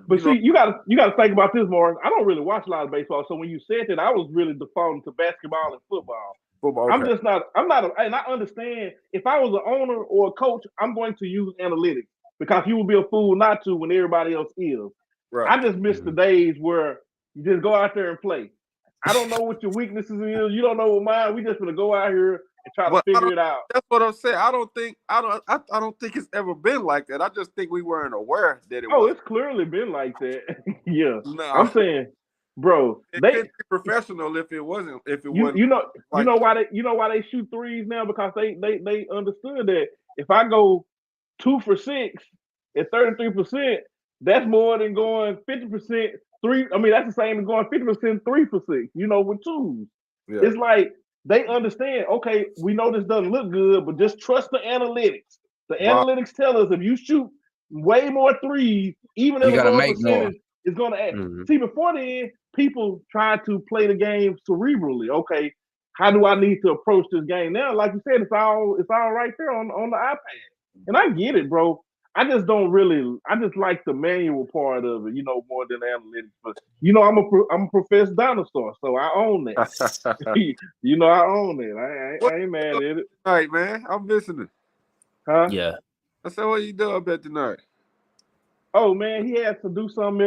But you gotta think about this, Morris. I don't really watch a lot of baseball, so when you said that, I was really defaulting to basketball and football. Okay. I'm not, and I understand if I was an owner or a coach, I'm going to use analytics. Because you would be a fool not to when everybody else is. Right. I just miss the days where you just go out there and play. I don't know what your weaknesses is. You don't know what mine. We just gonna go out here and try to figure it out. That's what I'm saying. I don't think it's ever been like that. I just think we weren't aware that it was. Oh, it's clearly been like that. Yeah. No. I'm saying, bro, they could be professional if it wasn't. You know why they shoot threes now? Because they understood that if I go 2 for 6 at 33%, that's more than going 50% 3. I mean, that's the same as going 50% 3 for 6, you know, with twos. Yeah. It's like they understand, okay, we know this doesn't look good, but just trust the analytics. The analytics tell us if you shoot way more threes, even if the percentage is going to add. See, before then, people tried to play the game cerebrally. Okay, how do I need to approach this game? Now, like you said, it's all right there on the iPad. And I get it, bro. I just don't really. I just like the manual part of it, more than the analytics. But I'm a professed dinosaur, so I own that. I own it. I ain't mad at it. All right, man. I'm listening. Huh? Yeah. I said, what you doing up at tonight? Oh man, he has to do something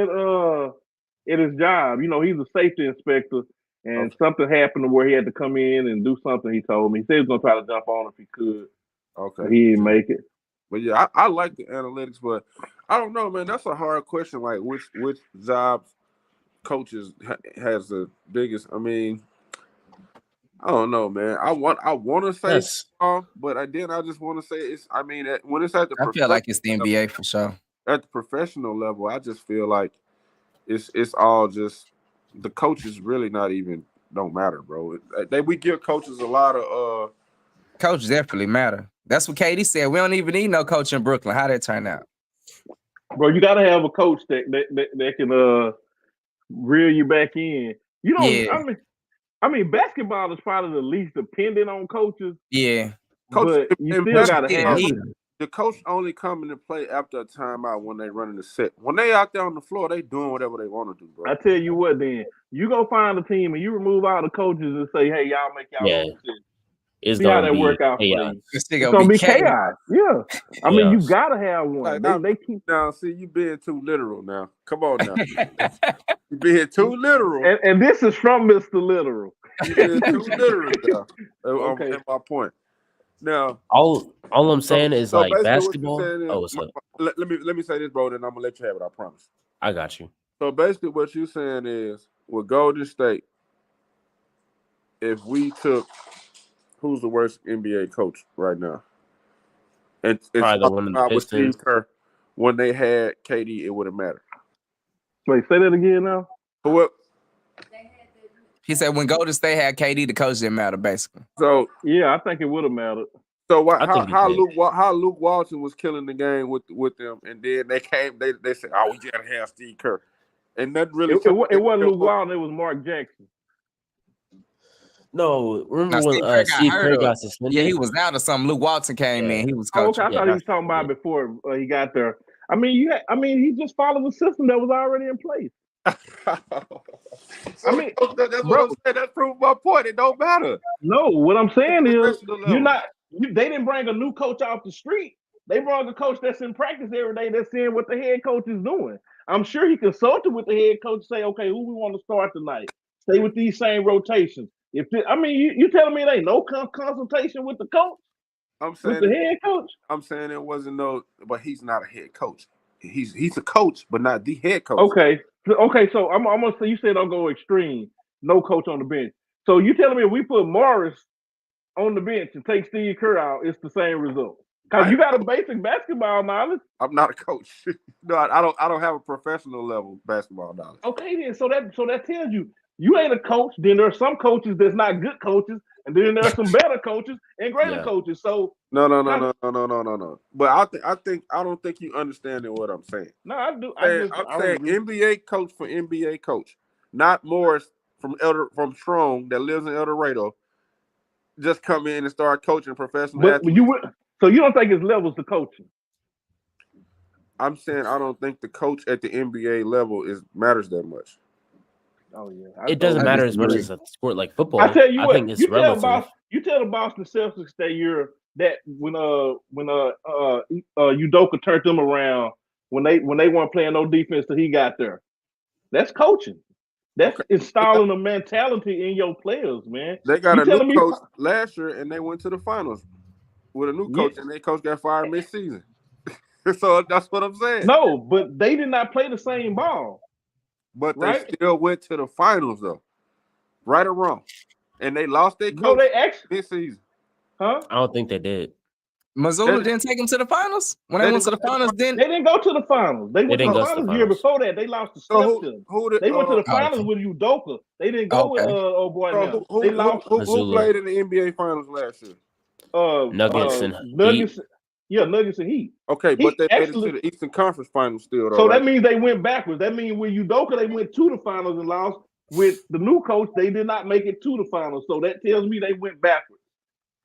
at his job. He's a safety inspector, and something happened to where he had to come in and do something. He told me. He said he was gonna try to jump on if he could. Okay. But he didn't make it. But yeah, I like the analytics, but I don't know, man. That's a hard question. Like, which jobs coaches has the biggest? I mean, I don't know, man. I want to say, Yes. but I just want to say it's. I mean, when it's at the, I feel like it's the NBA for sure. At the professional level, I just feel like it's all just the coaches really not even don't matter, bro. We give coaches a lot of coaches definitely matter. That's what KD said. We don't even need no coach in Brooklyn. How that turn out? Bro, you gotta have a coach that can reel you back in. I mean, basketball is probably the least dependent on coaches. Yeah. But you still gotta have the coach only come into play after a timeout when they running the set. When they out there on the floor, they doing whatever they want to do, bro. I tell you what, then you go find a team and you remove all the coaches and say, "Hey, y'all make y'all own decisions." It's See how that work out for you. It's gonna be chaos. Yeah. I mean, you gotta have one. Like, they keep now. See, you being too literal now. Come on now. You being too literal. And this is from Mr. Literal. You being too literal now. Okay. That's my point. Now, all I'm saying is like basketball. Let me say this, bro. Then I'm gonna let you have it. I promise. I got you. So basically, what you're saying is with Golden State, if we took who's the worst NBA coach right now, and it's probably the one in the Pistons. Steve Kerr, when they had KD, it wouldn't matter. Wait, say that again now. But what? He said when Golden State had KD, the coach didn't matter, basically. So yeah, I think it would have mattered. So how Luke Walton was killing the game with them, and then they came, they said, "Oh, we gotta have Steve Kerr," and that really it wasn't Luke Walton, it was Mark Jackson. No, remember when Steve Kerr got suspended? Yeah, he was out or something. Luke Walton came in. He was coaching. Okay, I thought he was talking about before he got there. I mean, he just followed the system that was already in place. I mean, that's what I'm saying. That proves my point. It don't matter. No, what I'm saying is they didn't bring a new coach off the street. They brought a coach that's in practice every day that's seeing what the head coach is doing. I'm sure he consulted with the head coach to say, okay, who we want to start tonight? Stay with these same rotations. You telling me there ain't no consultation with the coach? I'm saying with the head coach. I'm saying it wasn't but he's not a head coach. He's a coach, but not the head coach. Okay, so I'm gonna say you said don't go extreme. No coach on the bench. So you telling me if we put Morris on the bench and take Steve Kerr out, it's the same result? Because you got a basic basketball knowledge. I'm not a coach. No, I don't have a professional level basketball knowledge. Okay, then so that tells you ain't a coach. Then there are some coaches that's not good coaches, and then there are some better coaches and greater coaches. So no. But I don't think you understanding what I'm saying. No, I do. I'm saying NBA coach for NBA coach, not Morris from Strong that lives in El Dorado. Just come in and start coaching professional athletes. So you don't think it's levels to coaching? I'm saying I don't think the coach at the NBA level matters that much. Oh yeah, it doesn't matter as much as a sport like football. I tell you what, think it's relative. You tell the Boston Celtics that when Udoka turned them around when they weren't playing no defense till he got there. That's coaching. That's installing a mentality in your players, man. They got a new coach last year and they went to the finals with a new coach, and their coach got fired mid-season. So that's what I'm saying. No, but they did not play the same ball. But they still went to the finals, though. Right or wrong. And they lost their coach. No, they actually this season. Huh? I don't think they did. Missoula didn't take them to the finals? When they went to the finals, they didn't go to the finals. They went to the finals year before that. They lost to Steph. They went to the finals with Udoka. They didn't go with old boy. Who played in the NBA finals last year? Nuggets and Nuggets. Yeah, Nuggets and Heat. Okay, but they made it to the Eastern Conference Finals still, though. So that means they went backwards. That means with Udoka, they went to the finals and lost. With the new coach, they did not make it to the finals. So that tells me they went backwards.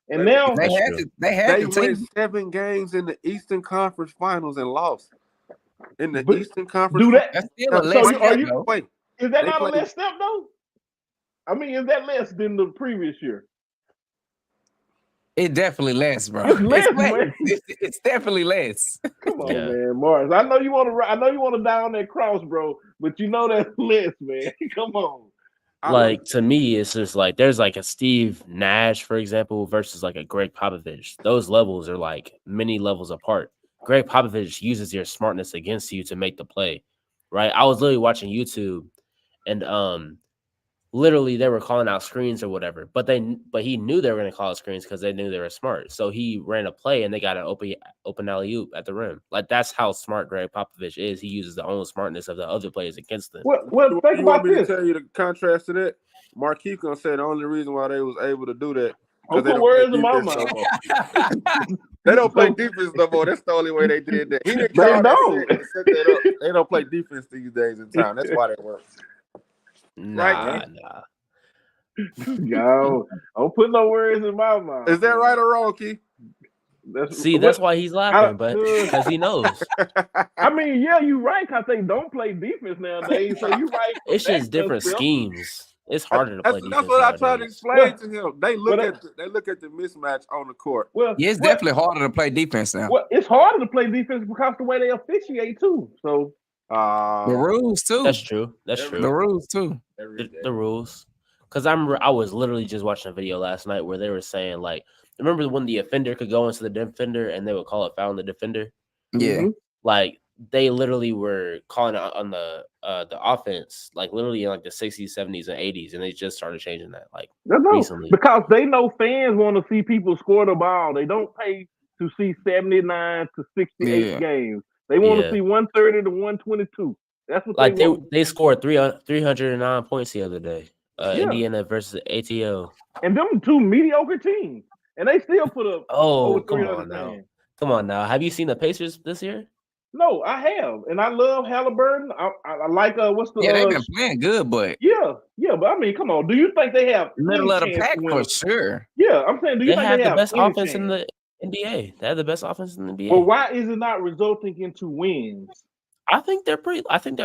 And now they had to went 7 games in the Eastern Conference Finals and lost. In the Eastern Conference, do that. That's still a less step, though. Is that not a less step though? I mean, is that less than the previous year? It's definitely less, bro. It's less, man. It's definitely less. Come on, man, Morris. I know you want to die on that cross, bro, but you know that's less, man. Come on. Like, to me, it's just like there's like a Steve Nash, for example, versus like a Greg Popovich. Those levels are like many levels apart. Greg Popovich uses your smartness against you to make the play, right? I was literally watching YouTube, and literally they were calling out screens or whatever, but he knew they were going to call out screens because they knew they were smart. So he ran a play and they got an open alley-oop at the rim. Like, that's how smart Greg Popovich is. He uses the own smartness of the other players against them. Well, think about this. To tell you the contrast to that, Marquise gonna say the only reason why they was able to do that. Don't put words in my mouth. They don't play defense no more. That's the only way they did that. He didn't they don't. Set that up. They don't play defense these days in town. That's why they work. Nah. Yo, don't put no words in my mouth. Is that right or wrong, Keith? That's why he's laughing, but because he knows. I mean, yeah, you're right. Because they don't play defense nowadays. So you're right. It's just different schemes. It's harder to play defense. That's what I tried to explain to him. They look at the mismatch on the court. Well, yeah, it's definitely harder to play defense now. Well, it's harder to play defense because the way they officiate too. So the rules too. That's true. That's true. The rules too. The rules. Because I was literally just watching a video last night where they were saying, like, remember when the offender could go into the defender and they would call it foul on the defender? Yeah. Mm-hmm. Like, they literally were calling it on the offense, like literally in like the 60s, 70s, and 80s, and they just started changing that recently. Because they know fans want to see people score the ball. They don't pay to see 79 to 68 games. They want to see 130 to 122. That's what like they want. They scored 309 points the other day. Indiana versus ATL. And them two mediocre teams. And they still put up over 300 now. Come on now. Have you seen the Pacers this year? No, I have. And I love Halliburton. I like what's the they've been playing good, but but I mean, come on. Do you think they have middle of the pack for sure? Yeah, I'm saying do you think they have the best offense in the NBA? They have the best offense in the NBA. Well, why is it not resulting into wins? I think they're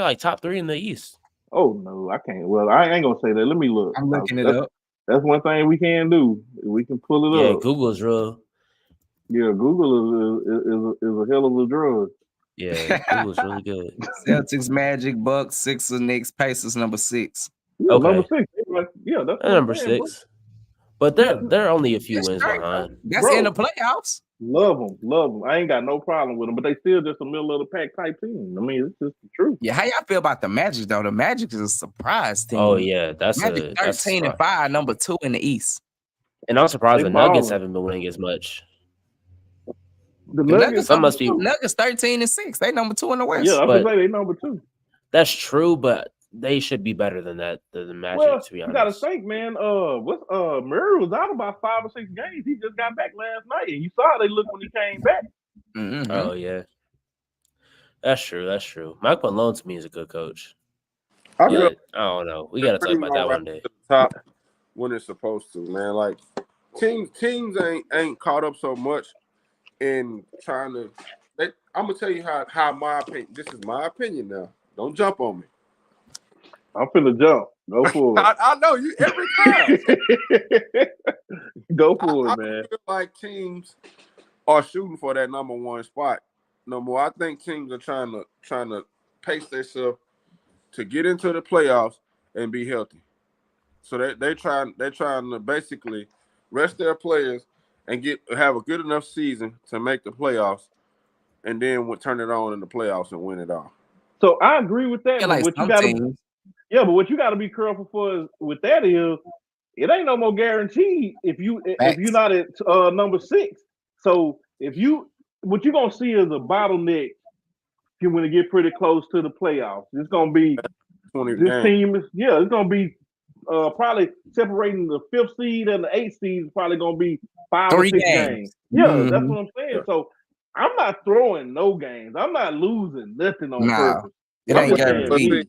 like top 3 in the East. Oh no, I can't. Well, I ain't gonna say that. Let me look. I'm looking it up. That's one thing we can do. We can pull it up. Yeah, Google's real. Yeah, Google is a hell of a drug. Yeah, Google's really good. Celtics, Magic, Bucks, Sixers, Knicks, Pacers, number 6. Yeah, okay. Number 6. Yeah, that's number 6. But they're only a few wins behind. That's in the playoffs. Love them. I ain't got no problem with them, but they still just a middle of the pack type team. I mean, it's just the truth. Yeah, how y'all feel about the Magic though? The Magic is a surprise team. Oh yeah, that's Magic 13-5, number 2 in the East. And I'm surprised the Nuggets haven't been winning as much. The Nuggets must be Nuggets 13-6. They number 2 in the West. Yeah, I was gonna say they number 2. That's true, but they should be better than that. The Magic, to be honest. You gotta think, man. Murray was out about 5 or 6 games. He just got back last night, and you saw how they looked when he came back. Mm-hmm. Oh yeah, that's true. Mike Malone to me is a good coach. I don't know. We gotta talk about that one day. Top when it's supposed to, man. Like teams ain't caught up so much in trying to. I'm gonna tell you how my opinion. This is my opinion now. Don't jump on me. I'm finna jump. Go for it. I know you every time. Go for it, man. I feel like teams are shooting for that number 1 spot. No more. I think teams are trying to pace themselves to get into the playoffs and be healthy. So they're trying to basically rest their players and have a good enough season to make the playoffs, and then we'll turn it on in the playoffs and win it all. So I agree with that. Like but what you got to be careful for with that is it ain't no more guarantee if you're not at number 6. So what you're gonna see is a bottleneck when it get pretty close to the playoffs. It's gonna be this team. It's gonna be probably separating the 5th seed and the 8th seed is probably gonna be 5 or 6 games. Yeah, that's what I'm saying. So I'm not throwing no games. I'm not losing nothing on purpose. It ain't guaranteed.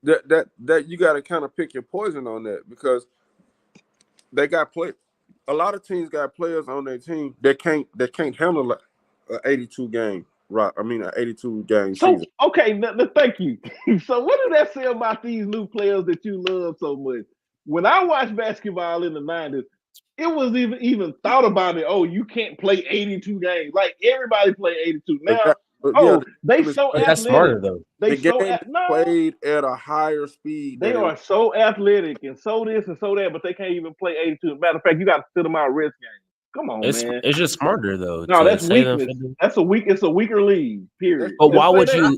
That you got to kind of pick your poison on that because they got a lot of teams got players on their team that can't handle an 82 game. Right, I mean an 82 game so, season. Okay, thank you. So what does that say about these new players that you love so much? When I watched basketball in the 90s, it was even thought about it. Oh, you can't play 82 games. Like everybody play 82. Now, they so athletic. That's smarter though. They played at a higher speed. They are so athletic and so this and so that, but they can't even play 82. Matter of fact, you got to sit them out rest games. Come on, man. It's just smarter though. No, that's weakness. It's a weaker league. Period. But why would you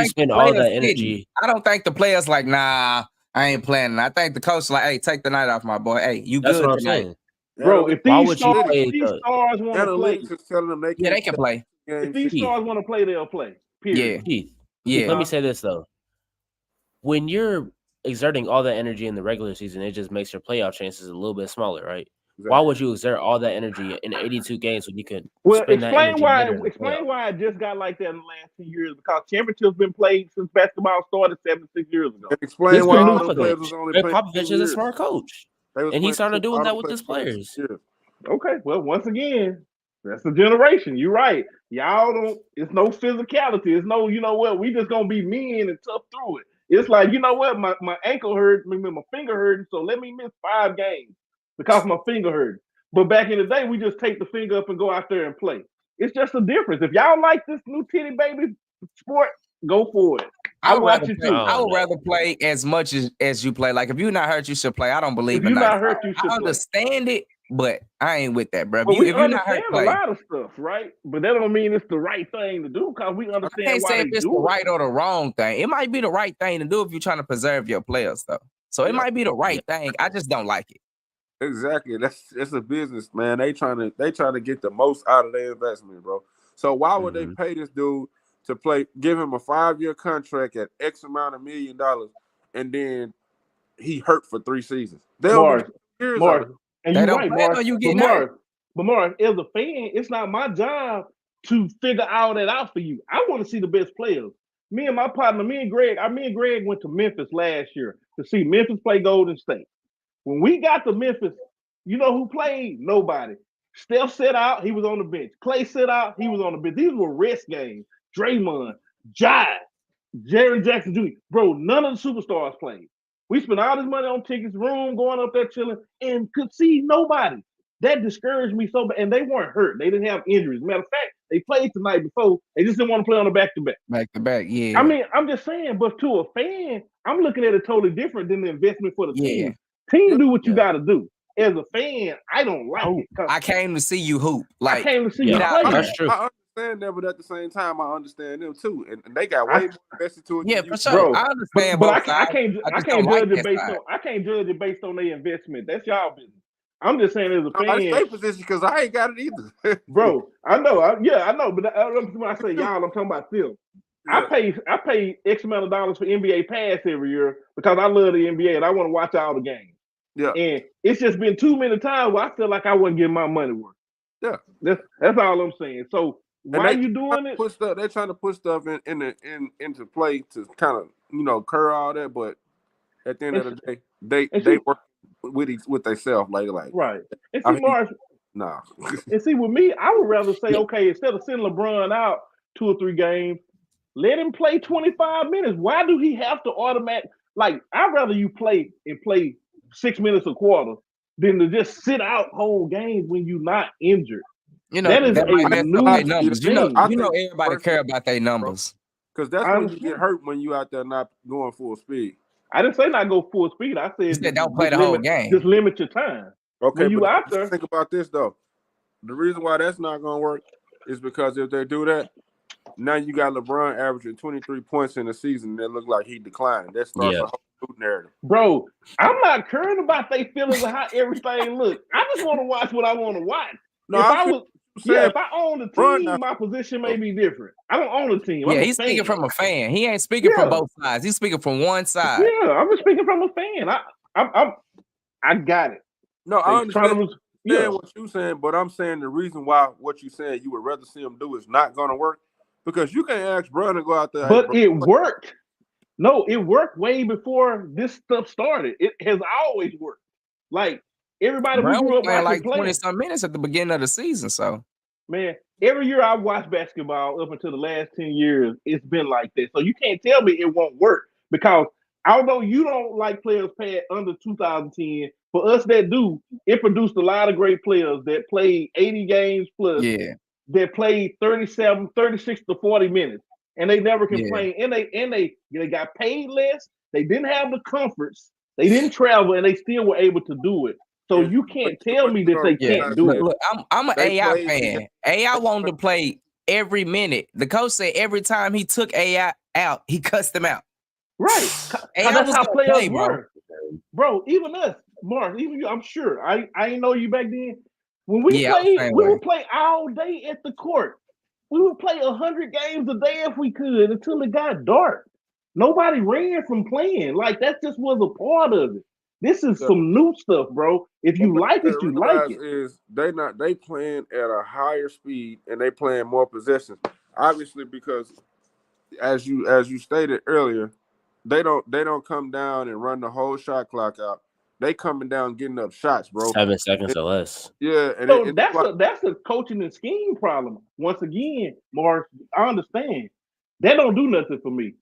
spend all that energy? I don't think the players like, nah, I ain't playing. I think the coach like, hey, take the night off, my boy. Hey, you that's good what I'm tonight. saying. Bro, if these stars want to play, they can play. If these stars want to play, they'll play. Period. Yeah. Let me say this though. When you're exerting all that energy in the regular season, it just makes your playoff chances a little bit smaller, right? Exactly. Why would you exert all that energy in 82 games when you could explain why it just got like that in the last 2 years? Because championships been played since basketball started 76 years ago. Explain why all the players was only playing. Popovich is a smart coach, and he started doing that with his players. Okay, well, once again, that's the generation. You're right. Y'all don't. It's no physicality. It's no. You know what? We just gonna be mean and tough through it. It's like, you know what? My ankle hurt. My finger hurt. So let me miss 5 games. Because my finger hurt. But back in the day, we just take the finger up and go out there and play. It's just a difference. If y'all like this new titty baby sport, go for it. I watch it too. I would rather play as much as you play. Like if you're not hurt, you should play. I don't believe in not hurt, you should I understand it, but I ain't with that, bro. But if you're not hurt, play. A lot of stuff, right? But that don't mean it's the right thing to do because we understand. I can't say if it's the right or the wrong thing. It might be the right thing to do if you're trying to preserve your players, though. So it might be the right thing. I just don't like it. Exactly. It's a business, man. They trying to get the most out of their investment, bro. So why would they pay this dude to play, give him a 5-year contract at X amount of $1 million, and then he hurt for 3 seasons? Mark, and you're right, Mark. But Mark, as a fan, it's not my job to figure all that out for you. I want to see the best players. Me and my partner, me and Greg went to Memphis last year to see Memphis play Golden State. When we got to Memphis, you know who played? Nobody. Steph sat out, he was on the bench. Clay sat out, he was on the bench. These were rest games. Draymond, Jai, Jaren Jackson Jr. Bro, none of the superstars played. We spent all this money on tickets, room, going up there chilling, and could see nobody. That discouraged me so bad. And they weren't hurt. They didn't have injuries. Matter of fact, they played the night before. They just didn't want to play on the back-to-back. Back-to-back, yeah. I mean, I'm just saying, but to a fan, I'm looking at it totally different than the investment for the team. Team do what you got to do. As a fan, I don't like it. I came to see you hoop. Like, I came to see you play. That's true. I understand that, but at the same time, I understand them too, and they got way more invested to it. Yeah, for sure. Bro, I understand, but I can't judge it based on. I can't judge it based on their investment. That's y'all business. I'm just saying as a fan. I stay position because I ain't got it either. Bro, I know. I know. But when I say y'all, I'm talking about them. Yeah. I pay X amount of dollars for NBA Pass every year because I love the NBA and I want to watch all the games. Yeah, and it's just been too many times where I feel like I wasn't getting my money worth. Yeah, that's all I'm saying. So why are you doing it? They're trying to put stuff into play to kind of curb all that, but at the end of the day, they work with themselves like right. And see, Mars, nah. And see, with me, I would rather say, okay, instead of sending LeBron out 2 or 3 games, let him play 25 minutes. Why do he have to automatic? Like, I'd rather you play 6 minutes a quarter than to just sit out whole games when you're not injured. You know, that is numbers. You know, everybody care about their numbers. Because that's when you get hurt when you out there not going full speed. I didn't say not go full speed. I said don't play the whole game. Just limit your time. Okay, when you out there. Think about this though. The reason why that's not going to work is because if they do that, now you got LeBron averaging 23 points in the season. That look like he declined. That starts a whole new narrative. Bro, I'm not caring about their feelings of how everything looks. I just want to watch what I want to watch. No, if I own the team, my position may be different. I don't own the team. He's speaking from a fan. He ain't speaking from both sides. He's speaking from one side. Yeah, I'm just speaking from a fan. I got it. No, I understand what you're saying, but I'm saying the reason why what you're saying you would rather see him do is not going to work because you can't ask Bron to go out there. But it worked. No, it worked way before this stuff started. It has always worked. Like everybody Brown we grew was up playing watching like 20-some minutes at the beginning of the season. So, man, every year I watched basketball up until the last 10 years, it's been like that. So you can't tell me it won't work because although you don't like players past under 2010, for us that do, it produced a lot of great players that played 80 games plus. yeah. That played 36 to 40 minutes. And they never complained. Yeah. And they got paid less. They didn't have the comforts. They didn't travel, and they still were able to do it. So you can't tell me that they can't do it. Look, I'm an AI fan. AI wanted to play every minute. The coach said every time he took AI out, he cussed him out. Right. That's how players were. Bro, even us, Mark, even you, I'm sure. I ain't know you back then. When we played, we would play all day at the court. We would play 100 games a day if we could until it got dark. Nobody ran from playing. Like that just was a part of it. This is some new stuff, bro. If you like it, you like it. Is they playing at a higher speed and they playing more possessions. Obviously, because as you stated earlier, they don't come down and run the whole shot clock out. They coming down getting up shots, bro. 7 seconds or less. Yeah, and so that's a coaching and scheme problem. Once again, Mark, I understand. That don't do nothing for me.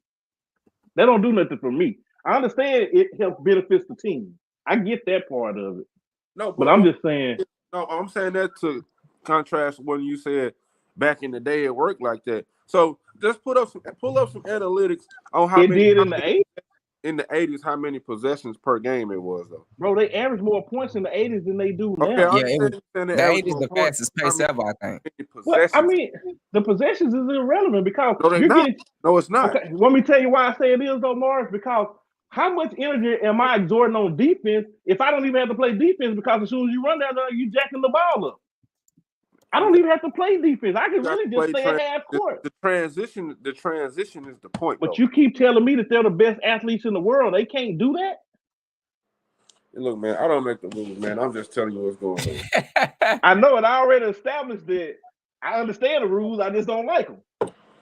That don't do nothing for me. I understand it helps benefits the team. I get that part of it. No, but I'm just saying. No, I'm saying that to contrast when you said back in the day it worked like that. So just pull up some analytics on how many did in the 80s. In the 80s, how many possessions per game it was, though? Bro, they average more points in the 80s than they do now. Yeah, the 80s the fastest pace ever, I think. Well, I mean, the possessions is irrelevant because No, it's not. Okay, let me tell you why I say it is, though, Morris, because how much energy am I exerting on defense if I don't even have to play defense because as soon as you run down there, you jacking the ball up. I don't even have to play defense. I can really just stay at half court. The transition is the point. But you keep telling me that they're the best athletes in the world. They can't do that. And look, man, I don't make the rules, man. I'm just telling you what's going on. I know it. I already established that. I understand the rules. I just don't like them.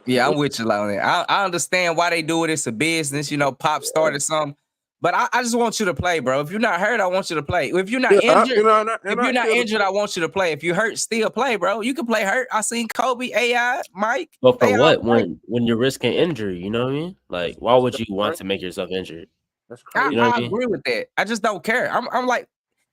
Yeah, I'm with you on that. I understand why they do it. It's a business. You know, Pop started something. But I just want you to play, bro. If you're not hurt, I want you to play. If you're not injured, if you're not injured, I want you to play. If you hurt, still play, bro. You can play hurt. I seen Kobe, AI, Mike. But for what? When you're risking injury, you know what I mean? Like, why would you want to make yourself injured? That's crazy. I agree with that. I just don't care. I'm like,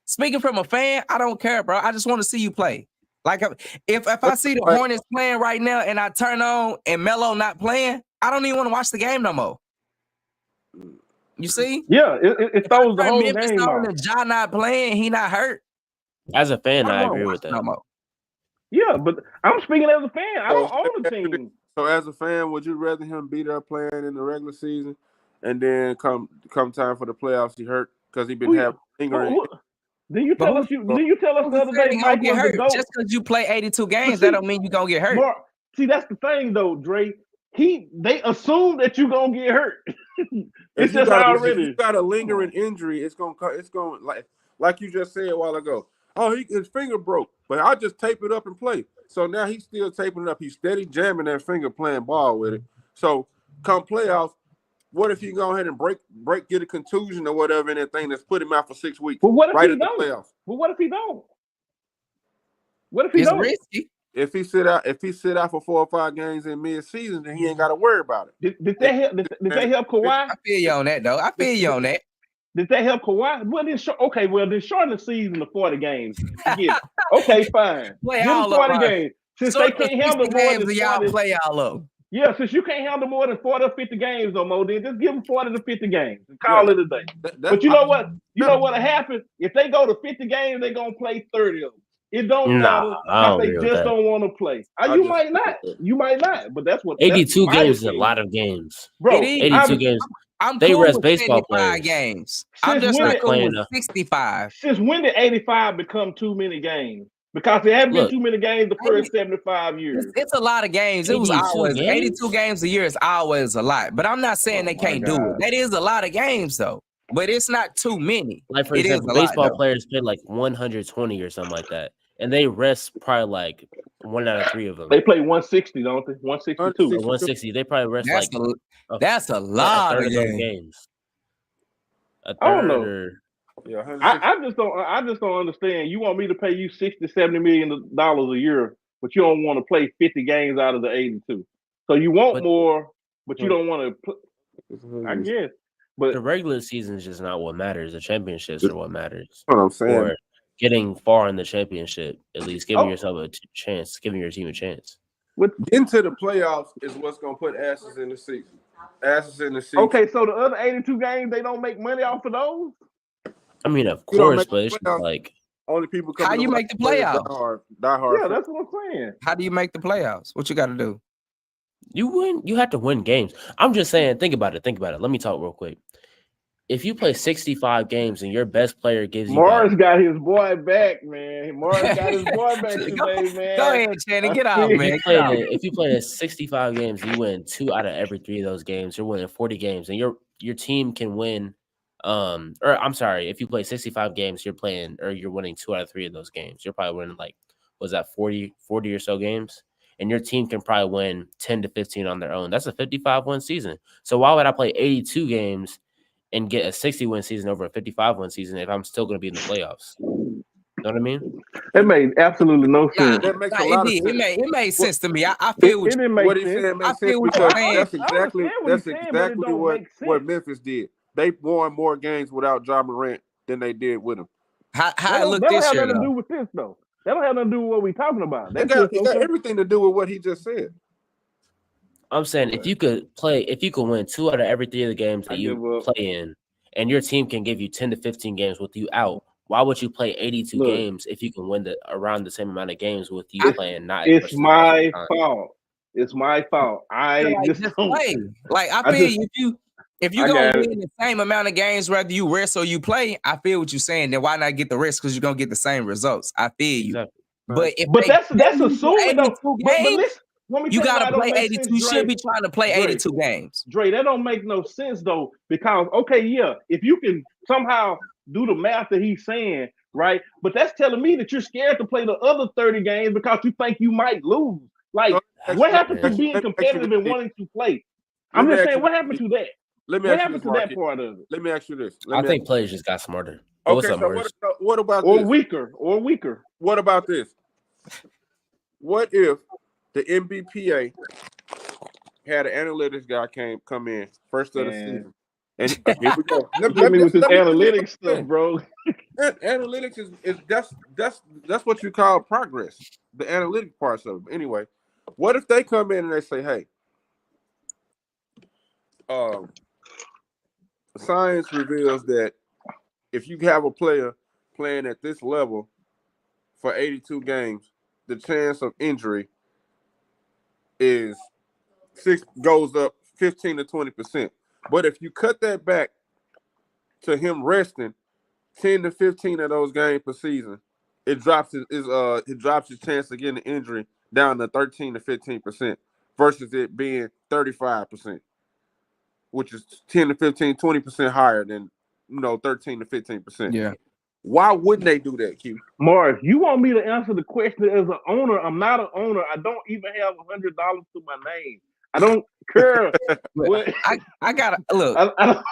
speaking from a fan, I don't care, bro. I just want to see you play. Like, if I see the Hornets playing right now and I turn on and Melo not playing, I don't even want to watch the game no more. You see? Yeah, it throws the whole game off. And Ja not playing, he not hurt. As a fan, I agree with that. No yeah, but I'm speaking as a fan. I don't own the team. So as a fan, would you rather him be there playing in the regular season and then come time for the playoffs he hurt because he been having lingering? Did you tell us the other day Mike get hurt? Just because you play 82 games, that don't mean you're gonna get hurt. Mark, see, that's the thing though, Dre. They assume that you're gonna get hurt. It's just already. If you got a lingering injury, it's going like you just said a while ago. Oh, his finger broke, but I just tape it up and play. So now he's still taping it up. He's steady jamming that finger, playing ball with it. So come playoffs, what if you go ahead and get a contusion or whatever in that thing that's put him out for 6 weeks? But what if right he at the don't? playoffs? But what if he don't? What if he don't? Risky. If he sit out for 4 or 5 games in mid-season, then he ain't got to worry about it. Did that help? Did that help Kawhi? I feel you on that, though. I feel you on that. Did that help Kawhi? Well, then shorten the season to 40 games. Okay, fine. Play Give all them 40 games. Since they can't handle more than 40, y'all play all of them. Yeah, since you can't handle more than 40 or 50 games no more, then just give them 40 to 50 games and call it a day. But you know what? You know what'll happen? If they go to 50 games, they're gonna play 30 of them. It don't matter because they just don't want to play. You might not, but that's what 82 games is a lot of games. Bro, 82 games. I'm they cool rest with baseball 75 players. games. I'm just not cool with 65. Since when did 85 become too many games? Because there haven't been too many games the first 75 years. It's a lot of games. It was always 82 games a year is always a lot. But I'm not saying they can't do it. That is a lot of games though. But it's not too many. Like for example, baseball players play like 120 or something like that. And they rest probably like 1 out of 3 of them. They play 160, don't they? 162. 160. They probably rest that's a lot of games. I don't know. Yeah, I just don't understand. You want me to pay you $60-70 million a year, but you don't want to play 50 games out of the 82. So you want more, but you don't want to. I guess, but the regular season is just not what matters. The championships are what matters. What I'm saying. Or getting far in the championship, at least giving yourself a chance, giving your team a chance. Getting to the playoffs is what's gonna put asses in the season. Okay, so the other 82 games, they don't make money off of those? I mean, of course, but it's like only people how you make the playoffs? Die hard. Yeah, that's what I'm saying. How do you make the playoffs? What you got to do? You win. You have to win games. I'm just saying. Think about it. Let me talk real quick. If you play 65 games and your best player gives you Morris got his boy back, man. Morris got his boy back today, man. Go ahead, Channing. Get out, man. If you play 65 games, you win 2 out of every 3 of those games. You're winning 40 games, and your team can win. Or I'm sorry, if you play 65 games, you're winning 2 out of 3 of those games. You're probably winning like, was that 40 or so games? And your team can probably win 10 to 15 on their own. That's a 55-win season. So why would I play 82 games and get a 60-win season over a 55-win season if I'm still going to be in the playoffs? You know what I mean? It made absolutely no sense. That makes a lot of sense. It made sense to me. I feel what he's saying makes sense because that's exactly what Memphis did. They won more games without Ja Morant than they did with him. How it looked this year, that don't have nothing to do with this, though. That don't have nothing to do with what we're talking about. It got everything to do with what he just said. I'm saying if you could win 2 out of every 3 of the games that you play in, and your team can give you 10 to 15 games with you out, why would you play 82 games if you can win around the same amount of games with you playing not? It's my fault. It's my fault. I just play. Like I feel if you gonna win the same amount of games, whether you rest or you play, I feel what you're saying. Then why not get the rest? Because you're gonna get the same results. I feel you. Exactly. But that's assuming though. But listen, you gotta play 82. You should be trying to play 82 games. Dre, that don't make no sense though, because if you can somehow do the math that he's saying, right? But that's telling me that you're scared to play the other 30 games because you think you might lose. Like, what happened to being competitive and wanting to play? I'm just saying, what happened to that? What happened to that part of it? Let me ask you this. I think players just got smarter. Okay, so what about or this? weaker? What about this? What if the NBPA had an analytics guy come in first of the season? And here we go. Let me with this analytics stuff, bro. Analytics is that's what you call progress. The analytic parts of it. Anyway, what if they come in and they say, "Hey, science reveals that if you have a player playing at this level for 82 games, the chance of injury goes up 15 to 20%. But if you cut that back to him resting 10 to 15 of those games per season, it drops his chance of getting an injury down to 13 to 15% versus it being 35%, which is 10 to 15, 20% higher than 13 to 15%. Yeah. Why wouldn't they do that, Q? Morris, you want me to answer the question as an owner? I'm not an owner. I don't even have $100 to my name. I don't care. I gotta look. I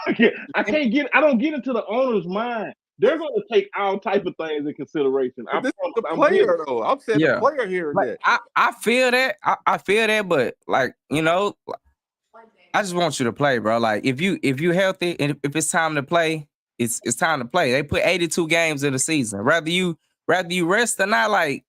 don't get into the owner's mind. They're going to take all type of things in consideration. I'm saying the player here. Like, I feel that. I feel that, but like I just want you to play, bro. Like if you healthy and if it's time to play, it's time to play. They put 82 games in the season. Rather you rest or not, like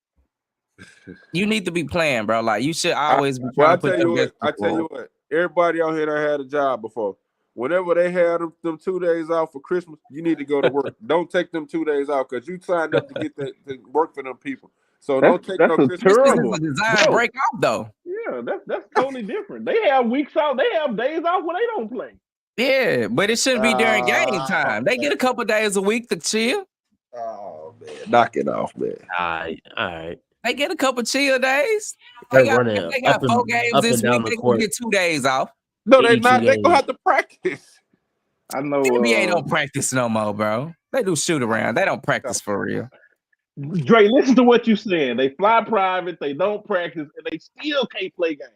you need to be playing, bro. Like you should always be trying to put your best. I tell you what, everybody out here that had a job before. Whenever they had them 2 days off for Christmas, you need to go to work. Don't take them 2 days off because you signed up to get to work for them people. So don't take no Christmas. Terrible. Design break off though. Yeah, that's totally different. They have weeks off. They have days off when they don't play. Yeah, but it shouldn't be during game time. They get a couple days a week to chill. Oh man, knock it off, man. All right. They get a couple chill days. They got 4 games this week. They can get 2 days off. No, they're not. They're gonna have to practice. I know. The NBA don't practice no more, bro. They do shoot around. They don't practice for real. Dre, listen to what you're saying. They fly private. They don't practice, and they still can't play games.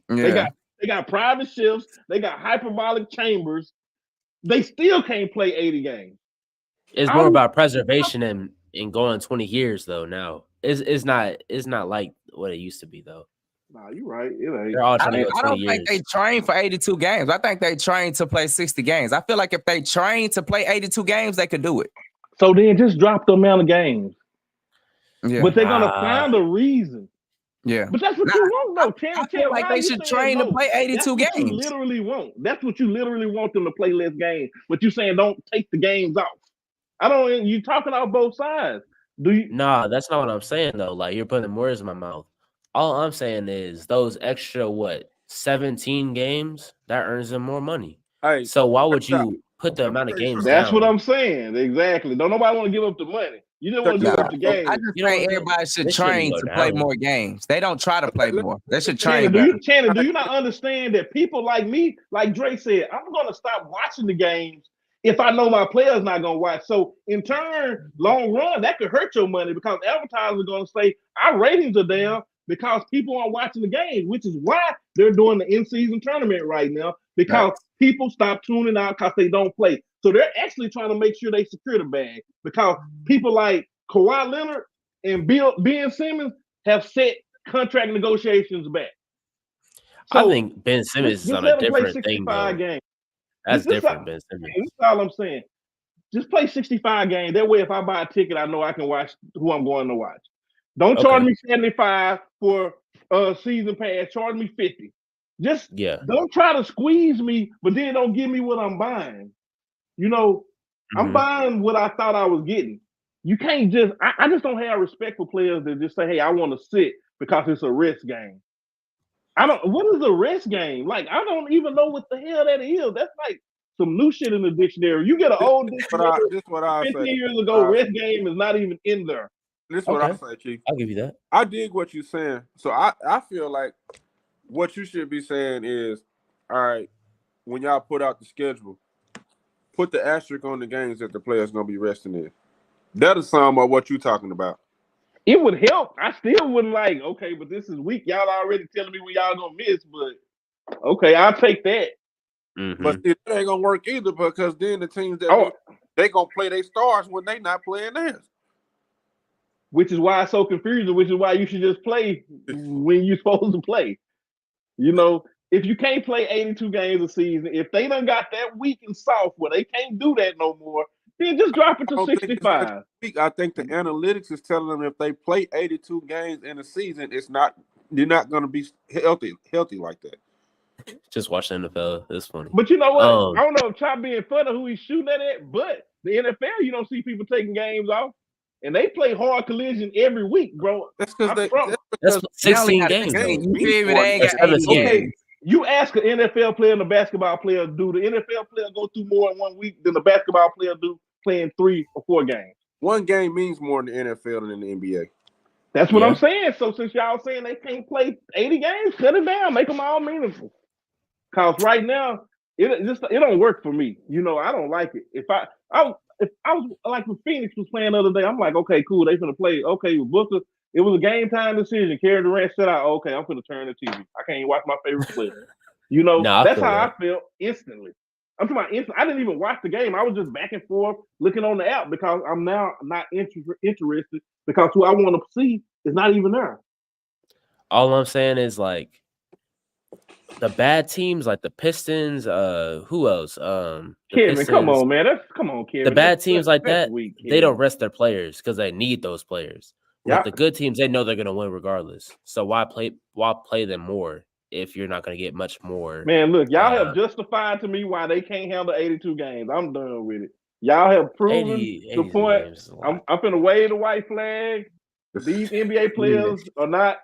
Yeah. They got private shifts. They got hyperbolic chambers. They still can't play 80 games. It's more about preservation and going 20 years though. Now it's not like what it used to be though. Nah, you're right. It ain't. They're all trying to go 20 I don't years. think they train for 82 games. I think they train to play 60 games. I feel like if they train to play 82 games, they could do it. So then just drop the amount of games. Yeah. But they're gonna find a reason. Yeah. But that's what you want, though. I feel like they should train to play 82 games. You literally want. That's what you literally want them to play less games. But you saying don't take the games off. I don't. You talking out both sides. Do you? Nah, that's not what I'm saying though. Like you're putting words in my mouth. All I'm saying is those extra 17 games that earns them more money. Hey, so why would you put the amount of games? That's what I'm saying. Exactly. Don't nobody want to give up the money. You don't want to give up the game. I just think everybody should train to play more games. They don't try to play more. They should train. Channing, do you not understand that people like me, like Dre said, I'm going to stop watching the games if I know my player's not going to watch. So in turn, long run, that could hurt your money because advertisers are going to say our ratings are down because people aren't watching the games, which is why they're doing the in-season tournament right now because people stop tuning out because they don't play. So they're actually trying to make sure they secure the bag because people like Kawhi Leonard and Ben Simmons have set contract negotiations back. So I think Ben Simmons is on a different thing. Games. That's different, Ben Simmons. That's all I'm saying. Just play 65 games. That way, if I buy a ticket, I know I can watch who I'm going to watch. Don't charge me $75 for a season pass. Charge me $50. Just don't try to squeeze me, but then don't give me what I'm buying. You know, I'm buying what I thought I was getting. You can't just, I just don't have respect for players that just say, hey, I want to sit because it's a rest game. What is a rest game? Like, I don't even know what the hell that is. That's like some new shit in the dictionary. You get an old dictionary. This what I 15 say. years ago, rest game is not even in there. This is what I say, Chief. I'll give you that. I dig what you're saying. So I feel like what you should be saying is, all right, when y'all put out the schedule, put the asterisk on the games that the player's going to be resting in. That is some of what you're talking about. It would help. I still wouldn't like, okay, but this is weak. Y'all already telling me when y'all going to miss, but okay, I'll take that. But it ain't going to work either because then the teams that they going to play their stars when they not playing theirs. Which is why it's so confusing, which is why you should just play when you're supposed to play. You know, if you can't play 82 games a season, if they done got that weak and soft where they can't do that no more, then just drop it to 65. I think the analytics is telling them if they play 82 games in a season, you're not going to be healthy like that. Just watch the NFL. It's funny. But you know what? I don't know if Chop being funny who he's shooting at, but the NFL, you don't see people taking games off. And they play hard collision every week, bro. That's because that's 16 games. Okay, you ask an NFL player and a basketball player, do the NFL player go through more in 1 week than the basketball player do playing 3 or 4 games? One game means more in the NFL than in the NBA. That's what I'm saying. So since y'all saying they can't play 80 games, cut it down, make them all meaningful. Cause right now it don't work for me. You know, I don't like it. If I was like when Phoenix was playing the other day, I'm like, okay, cool, they finna play. Okay, with Booker, it was a game time decision. Kevin Durant said, okay, I'm finna turn the TV. I can't even watch my favorite player. You know, that's how I felt instantly. I'm talking about instant. I didn't even watch the game. I was just back and forth looking on the app because I'm now not interested because who I want to see is not even there. All I'm saying is like the bad teams, like the Pistons. Who else? Kevin, Pistons, come on, man. Come on, Kevin. The bad teams like that, weak, they don't rest their players because they need those players. With the good teams, they know they're gonna win regardless. So why play them more if you're not gonna get much more? Man, look, y'all have justified to me why they can't handle 82 games. I'm done with it. Y'all have proven the point. I'm finna wave the white flag. These NBA players are not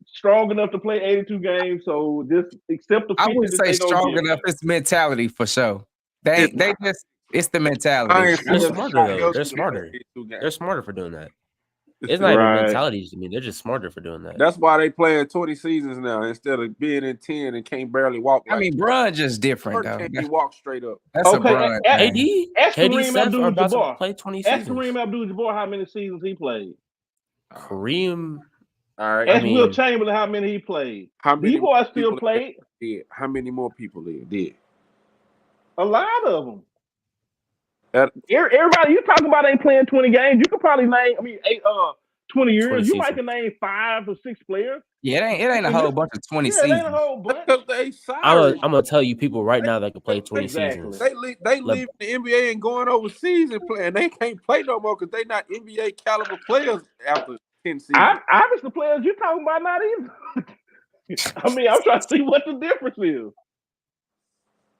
strong enough to play 82 games, so just accept the. I wouldn't say strong enough. It's mentality for sure. It's the mentality. They're smarter though. They're smarter. They're smarter for doing that. It's not even mentality to me. They're just smarter for doing that. That's why they playing 20 seasons now instead of being in 10 and can't barely walk. I mean, Bron just different though. Can't walk straight up. That's a Bron. KD Steph are about to play 20 seasons. Ask Kareem Abdul-Jabbar how many seasons he played. Kareem. All right. Ask Will Chamberlain how many he played. These boys still played. How many more people did? A lot of them. Everybody you talking about ain't playing 20 games. You could probably name, 20 years. 20 you might can name 5 or 6 players. Yeah, it ain't a whole bunch of 20 seasons. It ain't a whole bunch. I'm gonna tell you people right now that can play 20 seasons. seasons. They leave the NBA and going overseas and playing. They can't play no more because they not NBA caliber players after 10 seasons. Obviously, the players you talking about not either. I'm trying to see what the difference is.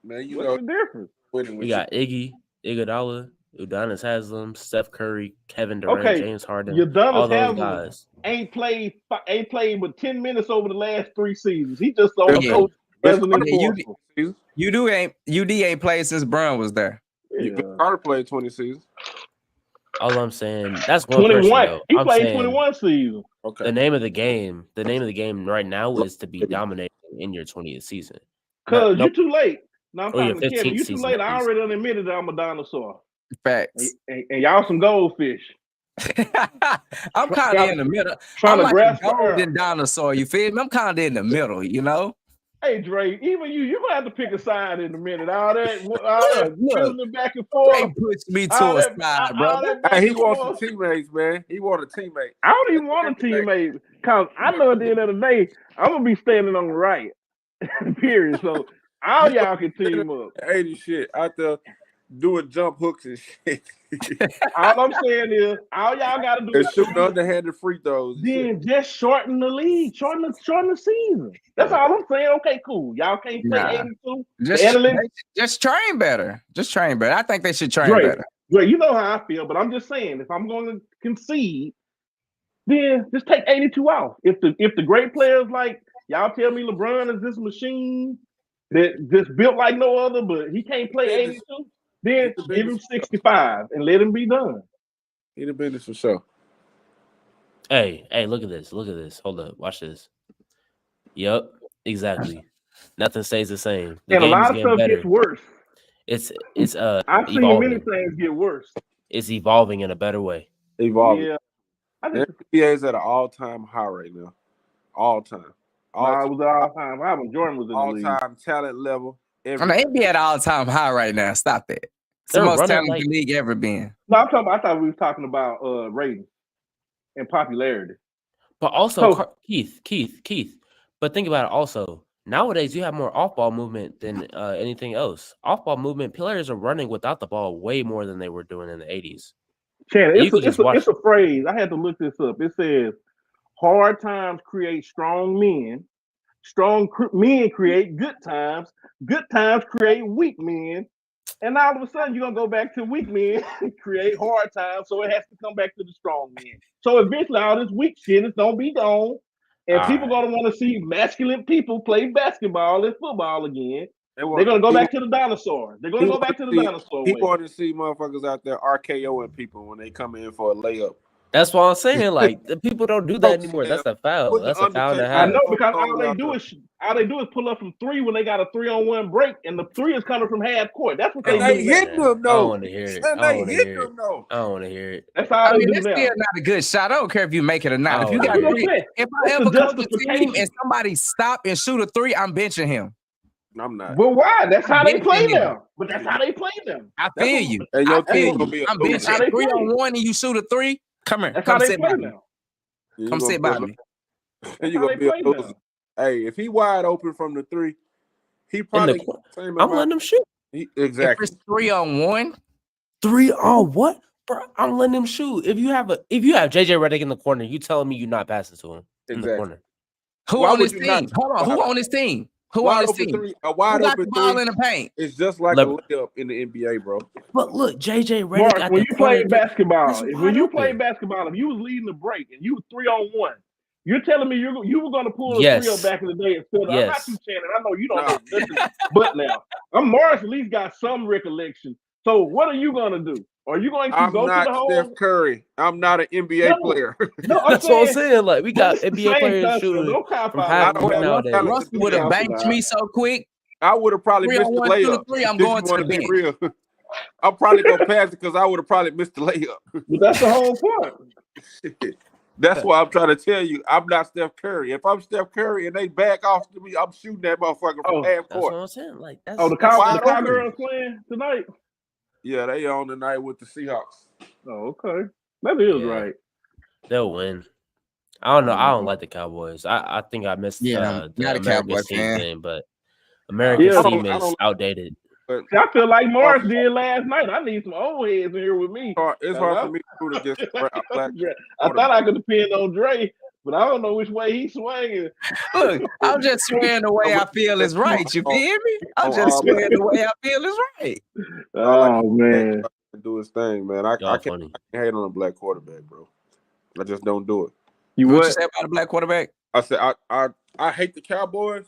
Man, what's the difference? We got Iguodala, Udonis Haslem, Steph Curry, Kevin Durant, James Harden. All those guys ain't played but 10 minutes over the last 3 seasons. He just on the coach as an enforcer. UD ain't played since Brown was there. Yeah. Carter played 20 seasons. All I'm saying, that's one 21. Person, he played 21 seasons. Okay. The name of the game right now is to be dominating in your 20th season. Because you're too late. No, I'm talking to Kevin. You too late. I already admitted that I'm a dinosaur. Facts. And y'all some goldfish. I'm kind of in the middle. Trying to grasp a golden dinosaur. You feel me? I'm kind of in the middle. You know. Hey Dre, even you're gonna have to pick a side in a minute. All that back and forth. They push me to a side, brother. Hey, he wants some teammates, man. He want a teammate. I don't even want a teammate because I know at the end of the day, I'm gonna be standing on the right. Period. So all y'all can team up. 80 shit out there doing jump hooks and shit. All I'm saying is, all y'all got to do is shooting underhanded free throws. Then just shorten the league, shorten the season. That's all I'm saying. Okay, cool. Y'all can't play 82. Just train better. Just train better. I think they should train better. Dre, you know how I feel, but I'm just saying, if I'm going to concede, then just take 82 off. If the great players like y'all tell me LeBron is this machine that just built like no other, but he can't play 82. Then give him 65 and let him be done. He the business for sure. Hey, look at this. Look at this. Hold up. Watch this. Yep, exactly. Nothing stays the same. And a lot of stuff gets worse. It's I've seen many things get worse. It's evolving in a better way. Evolving. Yeah. The NBA is at an all-time high right now. All-time. It was all-time high when Jordan was in the league. All-time talent level. The NBA at all-time high right now. Stop that. It's the most talented league ever been. No, I thought we were talking about ratings and popularity. But also, Keith. But think about it also. Nowadays, you have more off-ball movement than anything else. Off-ball movement, players are running without the ball way more than they were doing in the 80s. Shannon, it's a phrase. I had to look this up. It says, hard times create strong men. Strong men create good times. Good times create weak men. And all of a sudden, you're going to go back to weak men and create hard times. So it has to come back to the strong men. So eventually, all this weak shit is going to be gone. And people going to want to see masculine people play basketball and football again. They're going to go back to the dinosaurs. They're going to go back to the dinosaur way. He wanted to see motherfuckers out there RKOing people when they come in for a layup. That's what I'm saying. Like, the people don't do that anymore. That's a foul. That's a foul to have. I know, because all they do is pull up from 3 when they got a 3-on-1 break, and the 3 is coming from half court. That's what they do. They hitting them though. I don't want to hear it. I don't want to hear it. That's all they do that's now. still not a good shot. I don't care if you make it or not. If you got 3, if I ever come to the team and somebody stop and shoot a 3, I'm benching him. I'm not. But why? That's how they play them. But that's how they play them. I feel you. And your team gonna be I'm benching 3-on-1 and you shoot a 3. Come here. Come sit by me. Come sit by me. And you gonna be a loser. Hey, if he wide open from the 3, he probably. I'm letting him shoot. Exactly. If it's 3-on-1. 3-on-1, bro. I'm letting him shoot. If you have JJ Redick in the corner, you telling me you're not passing to him in the corner. Who on his team? Hold on. Who on his team? Who on his team? A wide open ball in the paint. It's just like a layup in the NBA, bro. But look, JJ Redick. Mark, when you play basketball, if you was leading the break and you was 3-on-1, you're telling me you were going to pull a 3 up back in the day instead of. I'm not too Shannon. I know you don't know nothing, but now Morris at least got some recollection. So what are you going to do? Are you going to go to the hole? I'm not Steph Curry. I'm not an NBA player. No, that's what I'm saying. Like, we got NBA players shooting from half court nowadays. Rusty would have banked me so quick. I would have probably missed the layup. 3, I'm going to the bench. I'm probably going to pass it because I would have probably missed the layup. But that's the whole point. That's why I'm trying to tell you, I'm not Steph Curry. If I'm Steph Curry and they back off to me, I'm shooting that motherfucker from half court. That's what I'm saying. Like, the Cowgirls playing tonight. Yeah, they on tonight with the Seahawks. Oh, okay. That is right. They'll win. I don't know. I don't like the Cowboys. I think I missed the not a America's Cowboy team fan. thing, but America's team is outdated. See, I feel like Morris did last night. I need some old heads in here with me. It's hard for me to root against black. I thought I could depend on Dre, but I don't know which way he's swinging. Look, I'm just swearing the way I feel is right. You feel me? I'm just swearing the way I feel is right. Oh man, do his thing, man. I can't hate on a black quarterback, bro. I just don't do it. What you say about a black quarterback? I said I hate the Cowboys,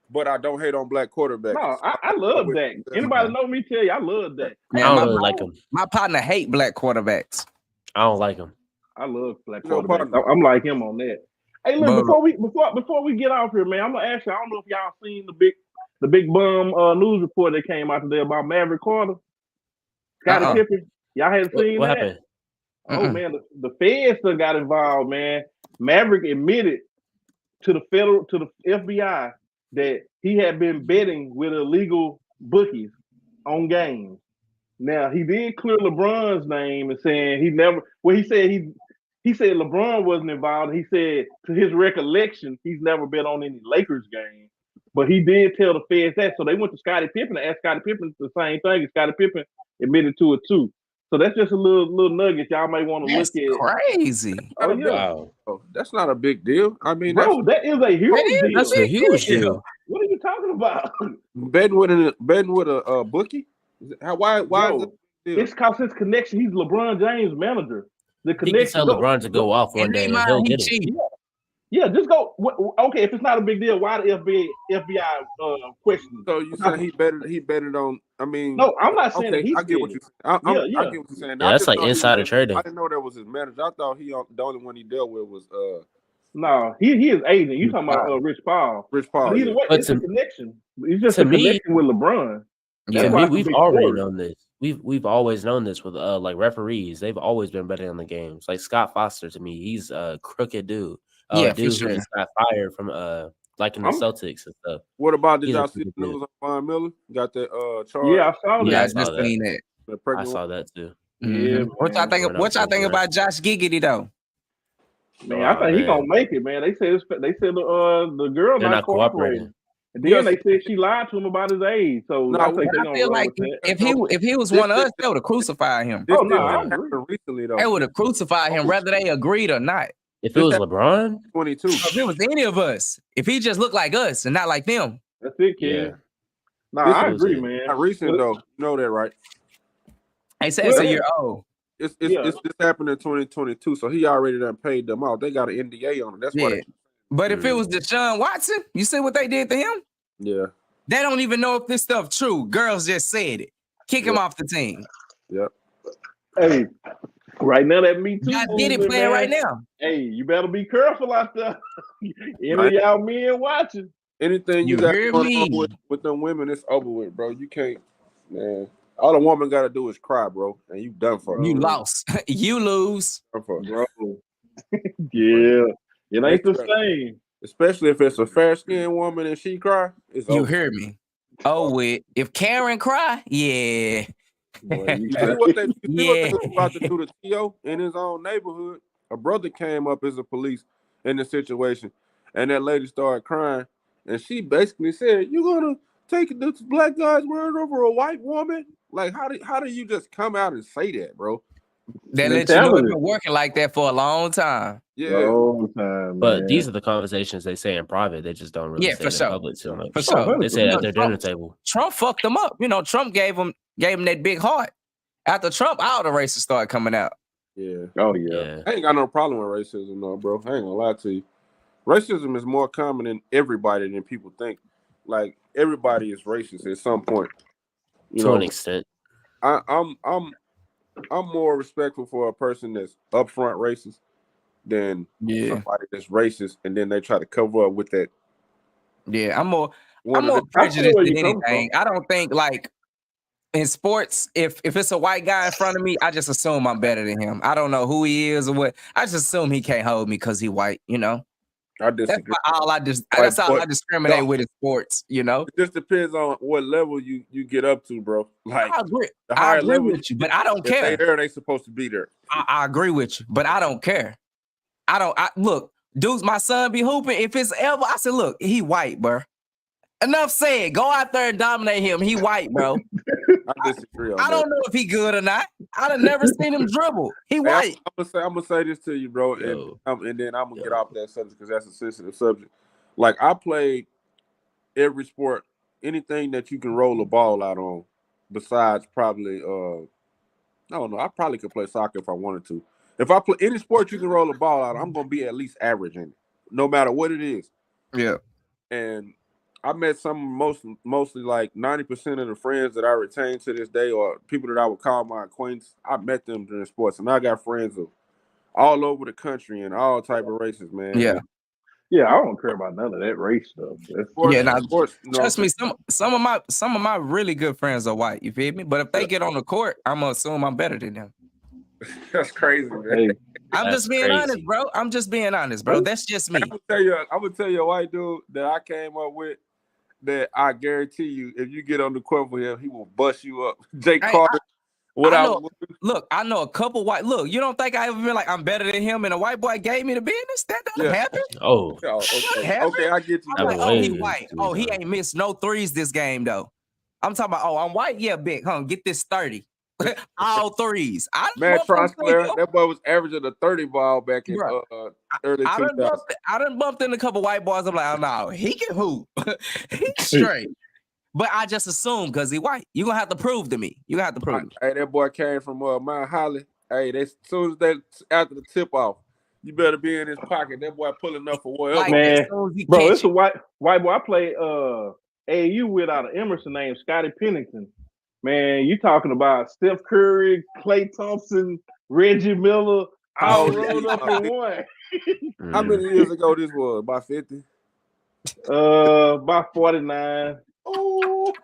but I don't hate on black quarterbacks. No, I love Dak. Anybody know me? Tell you, I love Dak. Man, I don't really like him. My partner hate black quarterbacks. I don't like him. I love black quarterbacks. I'm like him on that. Hey, look, before we get off here, man, I'm gonna ask you. I don't know if y'all seen the big bum news report that came out today about Maverick Carter. Scottie Pippen. Y'all hadn't seen what that? Happened? Oh man, the feds still got involved, man. Maverick admitted to the FBI that he had been betting with illegal bookies on games. Now he did clear LeBron's name and saying he never. Well, he said LeBron wasn't involved. He said to his recollection, he's never bet on any Lakers game. But he did tell the feds that. So they went to Scottie Pippen and asked Scottie Pippen the same thing, and Scottie Pippen admitted to it too. So that's just a little nugget y'all may want to look at. Crazy. Oh, yeah. Wow. Oh, that's not a big deal. I mean, bro, that is a huge deal. That's a huge deal. What are you talking about? Betting with a bookie? Why bro, is it? It's because his connection. He's LeBron James' manager. The connection. He can tell LeBron to go off one day and he'll get it. Yeah, just go. Okay, if it's not a big deal, why the FBI question? So you said he betted on? I mean, no, I'm not saying that. I get what you're saying. I get what you're saying. Yeah, that's like insider trading. I didn't know that was his manager. I thought the only one he dealt with was No, he is agent. You talking about Rich Paul? Rich Paul. But either way, it's a connection. It's just a connection with LeBron. Yeah, we've already known this. We've always known this with like referees. They've always been betting on the games. Like Scott Foster, to me, he's a crooked dude. Yeah, dude for sure. who just got fired from like in the Celtics and stuff. What about did y'all see the news on Von Miller? Got that charge? Yeah, I saw that. Yeah, I just seen that. I saw that too. Yeah. What y'all think about Josh Giddey though? Man, I think he gonna make it, man. They said the girl not cooperating. And then they said she lied to him about his age. So I feel like if he was one of us, they would have crucified him. Oh no, I agree. Recently though, they would have crucified him whether they agreed or not. If it was LeBron, 22. If it was any of us, if he just looked like us and not like them, that's it, kid. Yeah. No, I agree, man. Not recent though, you know that, right? They said it's a year old. It's this happened in 2022, so he already done paid them out. They got an NDA on it. That's why. But if it was Deshaun Watson, you see what they did to him? Yeah. They don't even know if this stuff true. Girls just said it. Kick him off the team. Yep. Hey, right now that Me Too. I did it playing right now. Hey, you better be careful out there. Any of y'all men watching. Anything you got going on with them women, it's over with, bro. You can't, man. All a woman got to do is cry, bro, and you done for. You lost. You lose. Bro. Yeah. It ain't the same. Especially if it's a fair-skinned woman and she cry, it's over. You hear me? Oh, if Karen cry, yeah. Boy, you see what they about to do to T.O. in his own neighborhood? A brother came up as a police in the situation, and that lady started crying, and she basically said, "You're gonna take this black guy's word over a white woman?" Like, how do you just come out and say that, bro? They let you know it's been working like that for a long time. Yeah, long time. But man. These are the conversations they say in private. They just don't really say it in public too much. For sure. They say at their dinner table. Trump fucked them up. You know, Trump gave him that big heart. After Trump, all the racists started coming out. Yeah. Oh yeah. I ain't got no problem with racism, though, bro. I ain't gonna lie to you. Racism is more common in everybody than people think. Like everybody is racist at some point. To an extent. I'm more respectful for a person that's upfront racist than somebody that's racist and then they try to cover up with that. Yeah, I'm more prejudiced than anything. I don't think like in sports, if it's a white guy in front of me, I just assume I'm better than him. I don't know who he is or what. I just assume he can't hold me because he white, you know. I disagree. That's all I discriminate with in sports. You know, it just depends on what level you get up to, bro. Like I agree with you, but I don't care. They supposed to be there. I agree with you, but I don't care. Look, dudes, my son be hooping. If it's ever, I said, look, he white, bro. Enough said. Go out there and dominate him. He white, bro. I disagree on that. I don't know if he good or not. I done never seen him dribble. He white. I'm gonna say this to you, bro, and then I'm gonna get off that subject because that's a sensitive subject. Like I played every sport, anything that you can roll a ball out on, besides probably I don't know. I probably could play soccer if I wanted to. If I play any sport you can roll a ball out, I'm gonna be at least average in it, no matter what it is. Yeah. And I met mostly like 90% of the friends that I retain to this day, or people that I would call my acquaintance. I met them during sports, and I got friends of all over the country and all type of races, man. Yeah. Yeah, I don't care about none of that race stuff. Sports, trust me, some of my really good friends are white. You feel me? But if they get on the court, I'm gonna assume I'm better than them. That's crazy, man. Hey, I'm just being honest, bro. I'm just being honest, bro. That's just me. I'm gonna tell you a white dude that I came up with that I guarantee you, if you get on the court with him, he will bust you up. Jake Carter. Look, I know a couple white. Look, you don't think I ever been like I'm better than him, and a white boy gave me the business? That doesn't happen. Oh, okay, I get you. I'm like, oh, he white. Oh, he ain't missed no threes this game though. I'm talking about, oh, I'm white. Yeah, big. Get this 30. All threes. Matt Trostler, that boy was averaging a 30 ball back in early 2000s. I done bumped in a couple white boys. I'm like, oh no, he can hoop. He's straight. But I just assume because he white. You're gonna have to prove to me. You have to prove to me. Hey, that boy came from Mount Holly. Hey, as soon as after the tip off, you better be in his pocket. That boy pulling up for whatever. Man, bro, it's a white boy. I played AAU with out of Emerson named Scotty Pennington. Man, you talking about Steph Curry, Klay Thompson, Reggie Miller, all rolled up in one. How many years ago this was? About 50? About 49. Oh,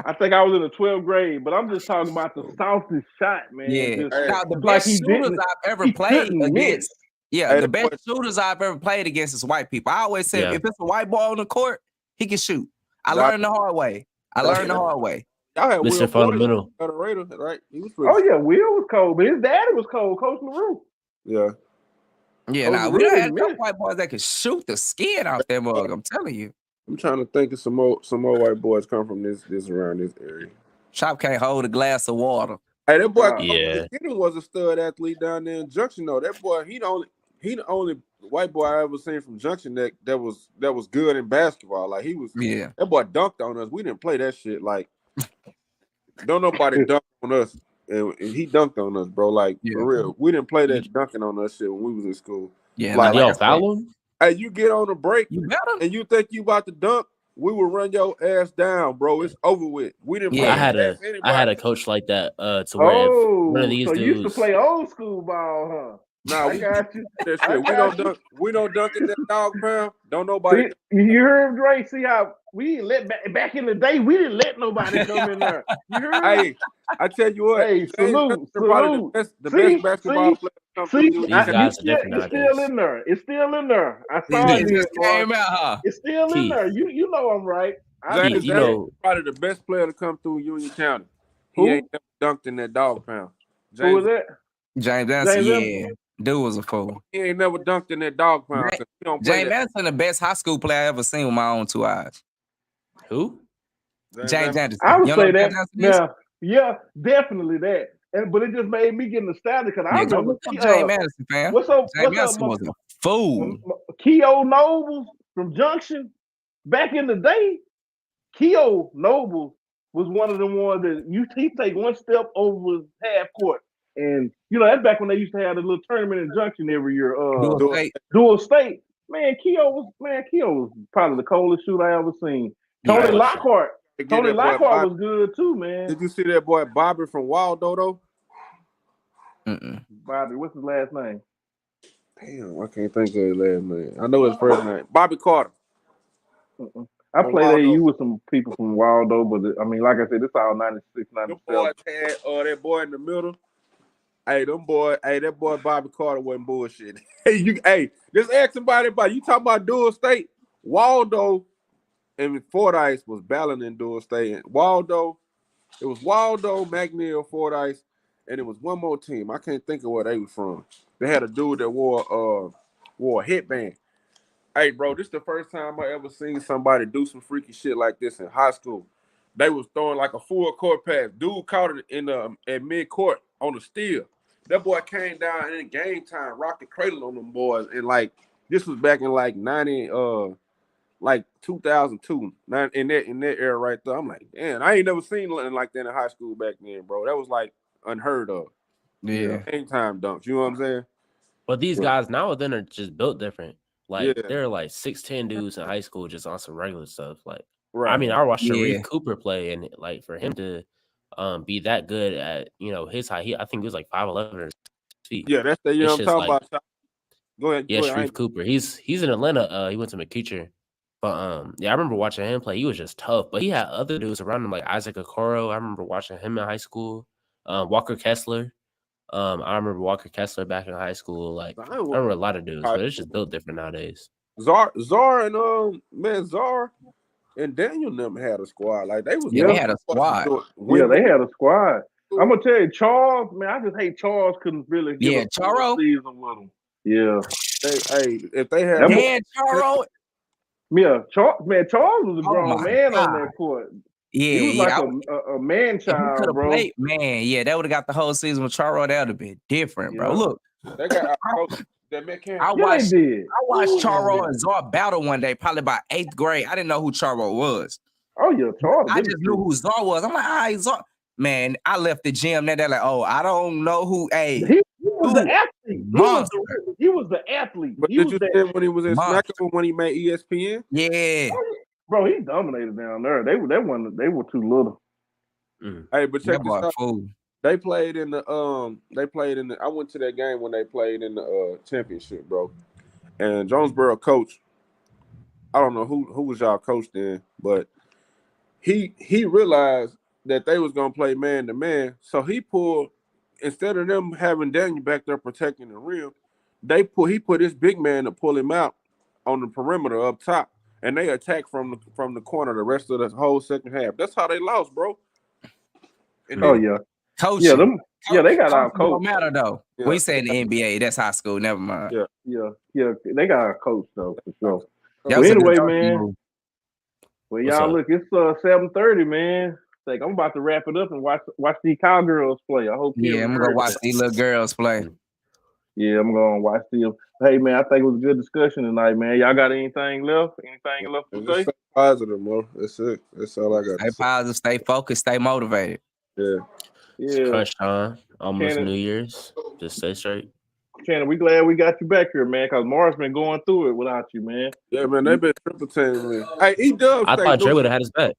I think I was in the 12th grade, but I'm just talking about the softest shot, man. Yeah, now, the best shooters I've ever played against. Yeah, the best shooters I've ever played against is white people. I always say, if it's a white boy on the court, he can shoot. I learned the hard way. Y'all had Mr. Fundamental. Right? He was yeah, Will was cold, but his daddy was cold, Coach LaRue. Yeah. Yeah, now we had a couple white boys that could shoot the skin off that mug. I'm telling you. I'm trying to think of some more white boys come from this around this area. Chop can't hold a glass of water. Hey, that boy was a stud athlete down there in Junction though. That boy, he the only white boy I ever seen from Junction that was good in basketball. Like he was that boy dunked on us. We didn't play that shit. Like don't nobody dunk on us. And he dunked on us, bro. Like for real. We didn't play that dunking on us shit when we was in school. Yeah, like y'all foul him? Hey, you get on the break and you think you about to dunk, we will run your ass down, bro. It's over with. We didn't play. I had a coach like that to where one of these dudes used to play old school ball, huh? Nah, we got you. That shit. We don't dunk in that dog pound. Don't nobody. You heard Dre? See how we didn't let back in the day. We didn't let nobody come in there. You heard? Hey, I tell you what. Hey, salute. The best basketball player. It's still in there. It's still in there. I saw it. It's still in there. You know I'm right. James, you know, probably the best player to come through Union County. He ain't never dunked in that dog pound. Who was that? James Anson. Yeah. Dude was a fool. He ain't never dunked in that dog pound. James Anderson, the best high school player I ever seen with my own two eyes. Who? James Anderson. I would say that. Yeah, definitely that. But it just made me get nostalgic because I remember James Anderson, fam. What's up? James Anderson was a fool. Keo Nobles from Junction. Back in the day, Keo Nobles was one of the ones that he take one step over half court. And you know, that's back when they used to have a little tournament in Junction every year. Dual state. Man, Keo was probably the coldest shooter I ever seen. Tony Lockhart was good too, man. Did you see that boy Bobby from Waldo though? Bobby, what's his last name? Damn, I can't think of his last name. I know his first name. Bobby Carter. I played AAU with some people from Waldo, but I mean, like I said, this all 96, 97. The boys had that boy in the middle. Hey, that boy Bobby Carter wasn't bullshit. Just ask somebody about you talking about Dual State. Waldo and Fordyce was battling in Dual State. And it was Waldo, McNeil, Fordyce, and it was one more team. I can't think of where they were from. They had a dude that wore a headband. Hey, bro, this is the first time I ever seen somebody do some freaky shit like this in high school. They was throwing like a full court pass. Dude caught it at mid court on the steal. That boy came down and in game time, rocked the cradle on them boys. And like this was back in like 2002, in that era right there. I'm like, damn, I ain't never seen nothing like that in high school back then, bro. That was like unheard of. Yeah. Game time dunks. You know what I'm saying? But these guys now then are just built different. Like they're like 6'10" dudes in high school just on some regular stuff. Like I mean, I watched Sharif Cooper play, and like for him to be that good at his height, I think he was like 5'11" or feet. Yeah, that's the I'm talking about. Go ahead. Yeah, Sharif Cooper. He's in Atlanta. He went to McEacher. But I remember watching him play. He was just tough. But he had other dudes around him like Isaac Okoro. I remember watching him in high school. Walker Kessler. I remember Walker Kessler back in high school. Like I remember a lot of dudes, but it's just built different nowadays. Zar and Daniel them had a squad. Like they was they had a squad. They had a squad. I'm gonna tell you, Charles, man, I just hate Charles couldn't really get a Charo season with him. Yeah. If they had Charo. Yeah, Charles was a grown man on that court. Yeah, he was like a man child, bro. Man, that would have got the whole season with Charo. That would have been different, bro. Look, they got that I watched Charo and Zar battle one day, probably by 8th grade. I didn't know who Charo was. Oh yeah, Charo. I just knew who Zar was. I'm like, Zar. Man, I left the gym. They're like, I don't know who. Hey, he was the athlete. He was the athlete. But did you see when he was in SmackDown when he made ESPN? Yeah, bro, he dominated down there. They were too little. Hey, but check this out. They played in the I went to that game when they played in the championship, bro. And Jonesboro coach, I don't know who was y'all coach then, but he realized that they was gonna play man to man. So he pulled, instead of them having Daniel back there protecting the rim, he put his big man to pull him out on the perimeter up top, and they attacked from the corner the rest of the whole second half. That's how they lost, bro. And coach. They got out coach. No matter though. Yeah. We say in the NBA, that's high school. Never mind. Yeah. They got a coach though for sure. Well, anyway, man. Well, y'all look, it's 7:30, man. Like I'm about to wrap it up and watch these cowgirls play. I hope. Yeah, I'm gonna watch these little girls play. Yeah, I'm gonna watch them. Hey, man, I think it was a good discussion tonight, man. Y'all got anything left? Anything left to say? Stay positive, bro. That's it. That's all I got. Stay positive, stay focused, stay motivated. Yeah. Crunch time, almost New Year's. Just stay straight. Shannon, we glad we got you back here, man, because Mars been going through it without you, man. Yeah, man, they been triple teaming me. Hey, E-Dub, I thought Dre would have had his back.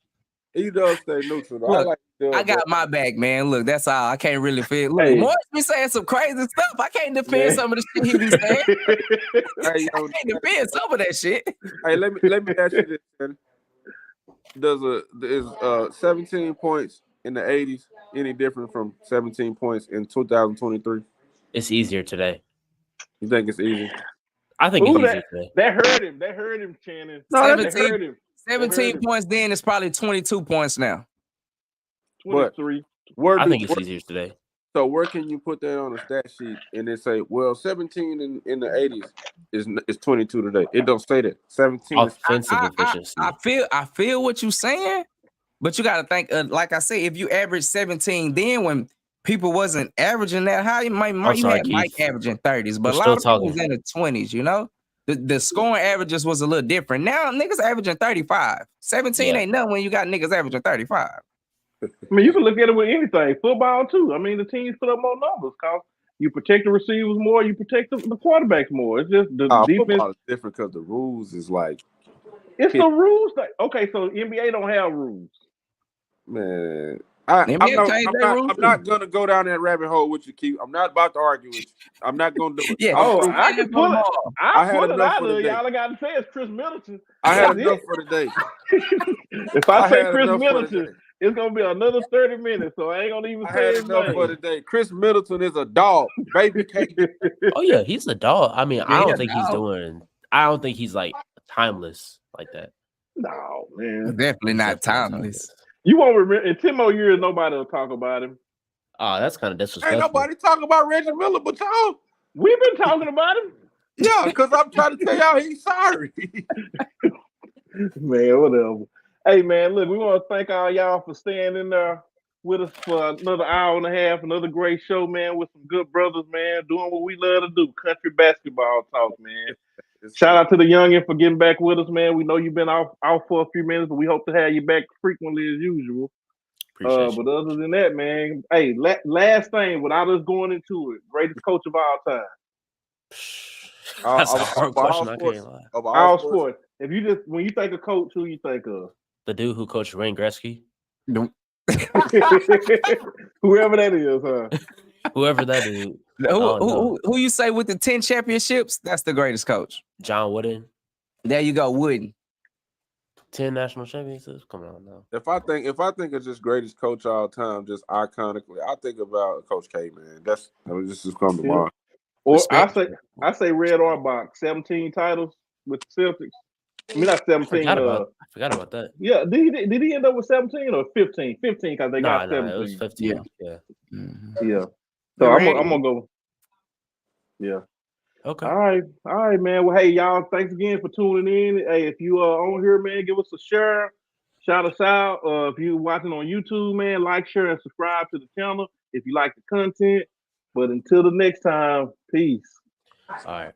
E-Dub stay neutral. Look, I got my back, man. Look, that's all. I can't really feel. Look, Morris be saying some crazy stuff. I can't defend some of the shit he be saying. I can't defend some of that shit. Hey, let me ask you this, man. Is 17 points in the 80s any different from 17 points in 2023? It's easier today. You think it's easy? I think it's easier today. That hurt him, Shannon. No, that hurt him. 17 points then is probably 22 points now. 23. I think it's easier today. So where can you put that on a stat sheet and then say, well, 17 in the 80s is 22 today? It don't say that. 17 offensive efficiency. I feel what you're saying, but you got to think, like I said, if you average 17 then when people wasn't averaging that high, you had Mike averaging 30s, but a lot of people was in the 20s, you know? The scoring averages was a little different. Now niggas averaging 35. 17 ain't nothing when you got niggas averaging 35. I mean, you can look at it with anything. Football, too. I mean, the teams put up more numbers because you protect the receivers more, you protect the quarterbacks more. It's just the defense. Football is different because the rules is like... It's the rules. Okay, so NBA don't have rules. Man... I'm not going to go down that rabbit hole with you, Keith. I'm not about to argue with you. I'm not going to do it. Yeah. I can pull it. I pull it out of y'all. I got to say it's Chris Middleton. I had enough for the day. If I say Chris Middleton, It's gonna be another 30 minutes, so I ain't gonna even say his enough name. for today. Chris Middleton is a dog, baby cake. Oh yeah, he's a dog. I mean, I don't think dog. I don't think he's like timeless like that. No, man. Definitely not timeless. You won't remember in 10 more years, nobody will talk about him. Oh, that's kind of disrespectful. Ain't nobody talking about Reggie Miller, but y'all. We've been talking about him. Yeah, because I'm trying to tell y'all he's sorry. Man, whatever. Hey, man, look, we want to thank all y'all for staying in there with us for another hour and a half, another great show, man, with some good brothers, man, doing what we love to do, country basketball talk, man. Shout out to the youngin for getting back with us, man. We know you've been out for a few minutes, but we hope to have you back frequently as usual. But other than that, man, hey, last thing, without us going into it, greatest coach of all time. That's a hard question. I can't lie. Of all sports. If you just when you think of coach, who you think of? The dude who coached Wayne Gretzky. Nope. Whoever that is, huh? Whoever that is. Who you say with the 10 championships? That's the greatest coach. John Wooden. There you go, Wooden. 10 national championships. Come on now. If I think of just greatest coach all time, just iconically, I think about Coach K, man. This just come to mind. Or I say Red Auerbach, 17 titles with the Celtics. I mean, not 17. I forgot about that. Yeah, did he end up with 17 or 15? 15 because they got 17. It was 15. Yeah. Mm-hmm. Yeah. So I'm gonna go. Yeah. Okay. All right, man. Well, hey, y'all, thanks again for tuning in. Hey, if you are on here, man, give us a share. Shout us out. If you're watching on YouTube, man, like, share, and subscribe to the channel if you like the content. But until the next time, peace. All right.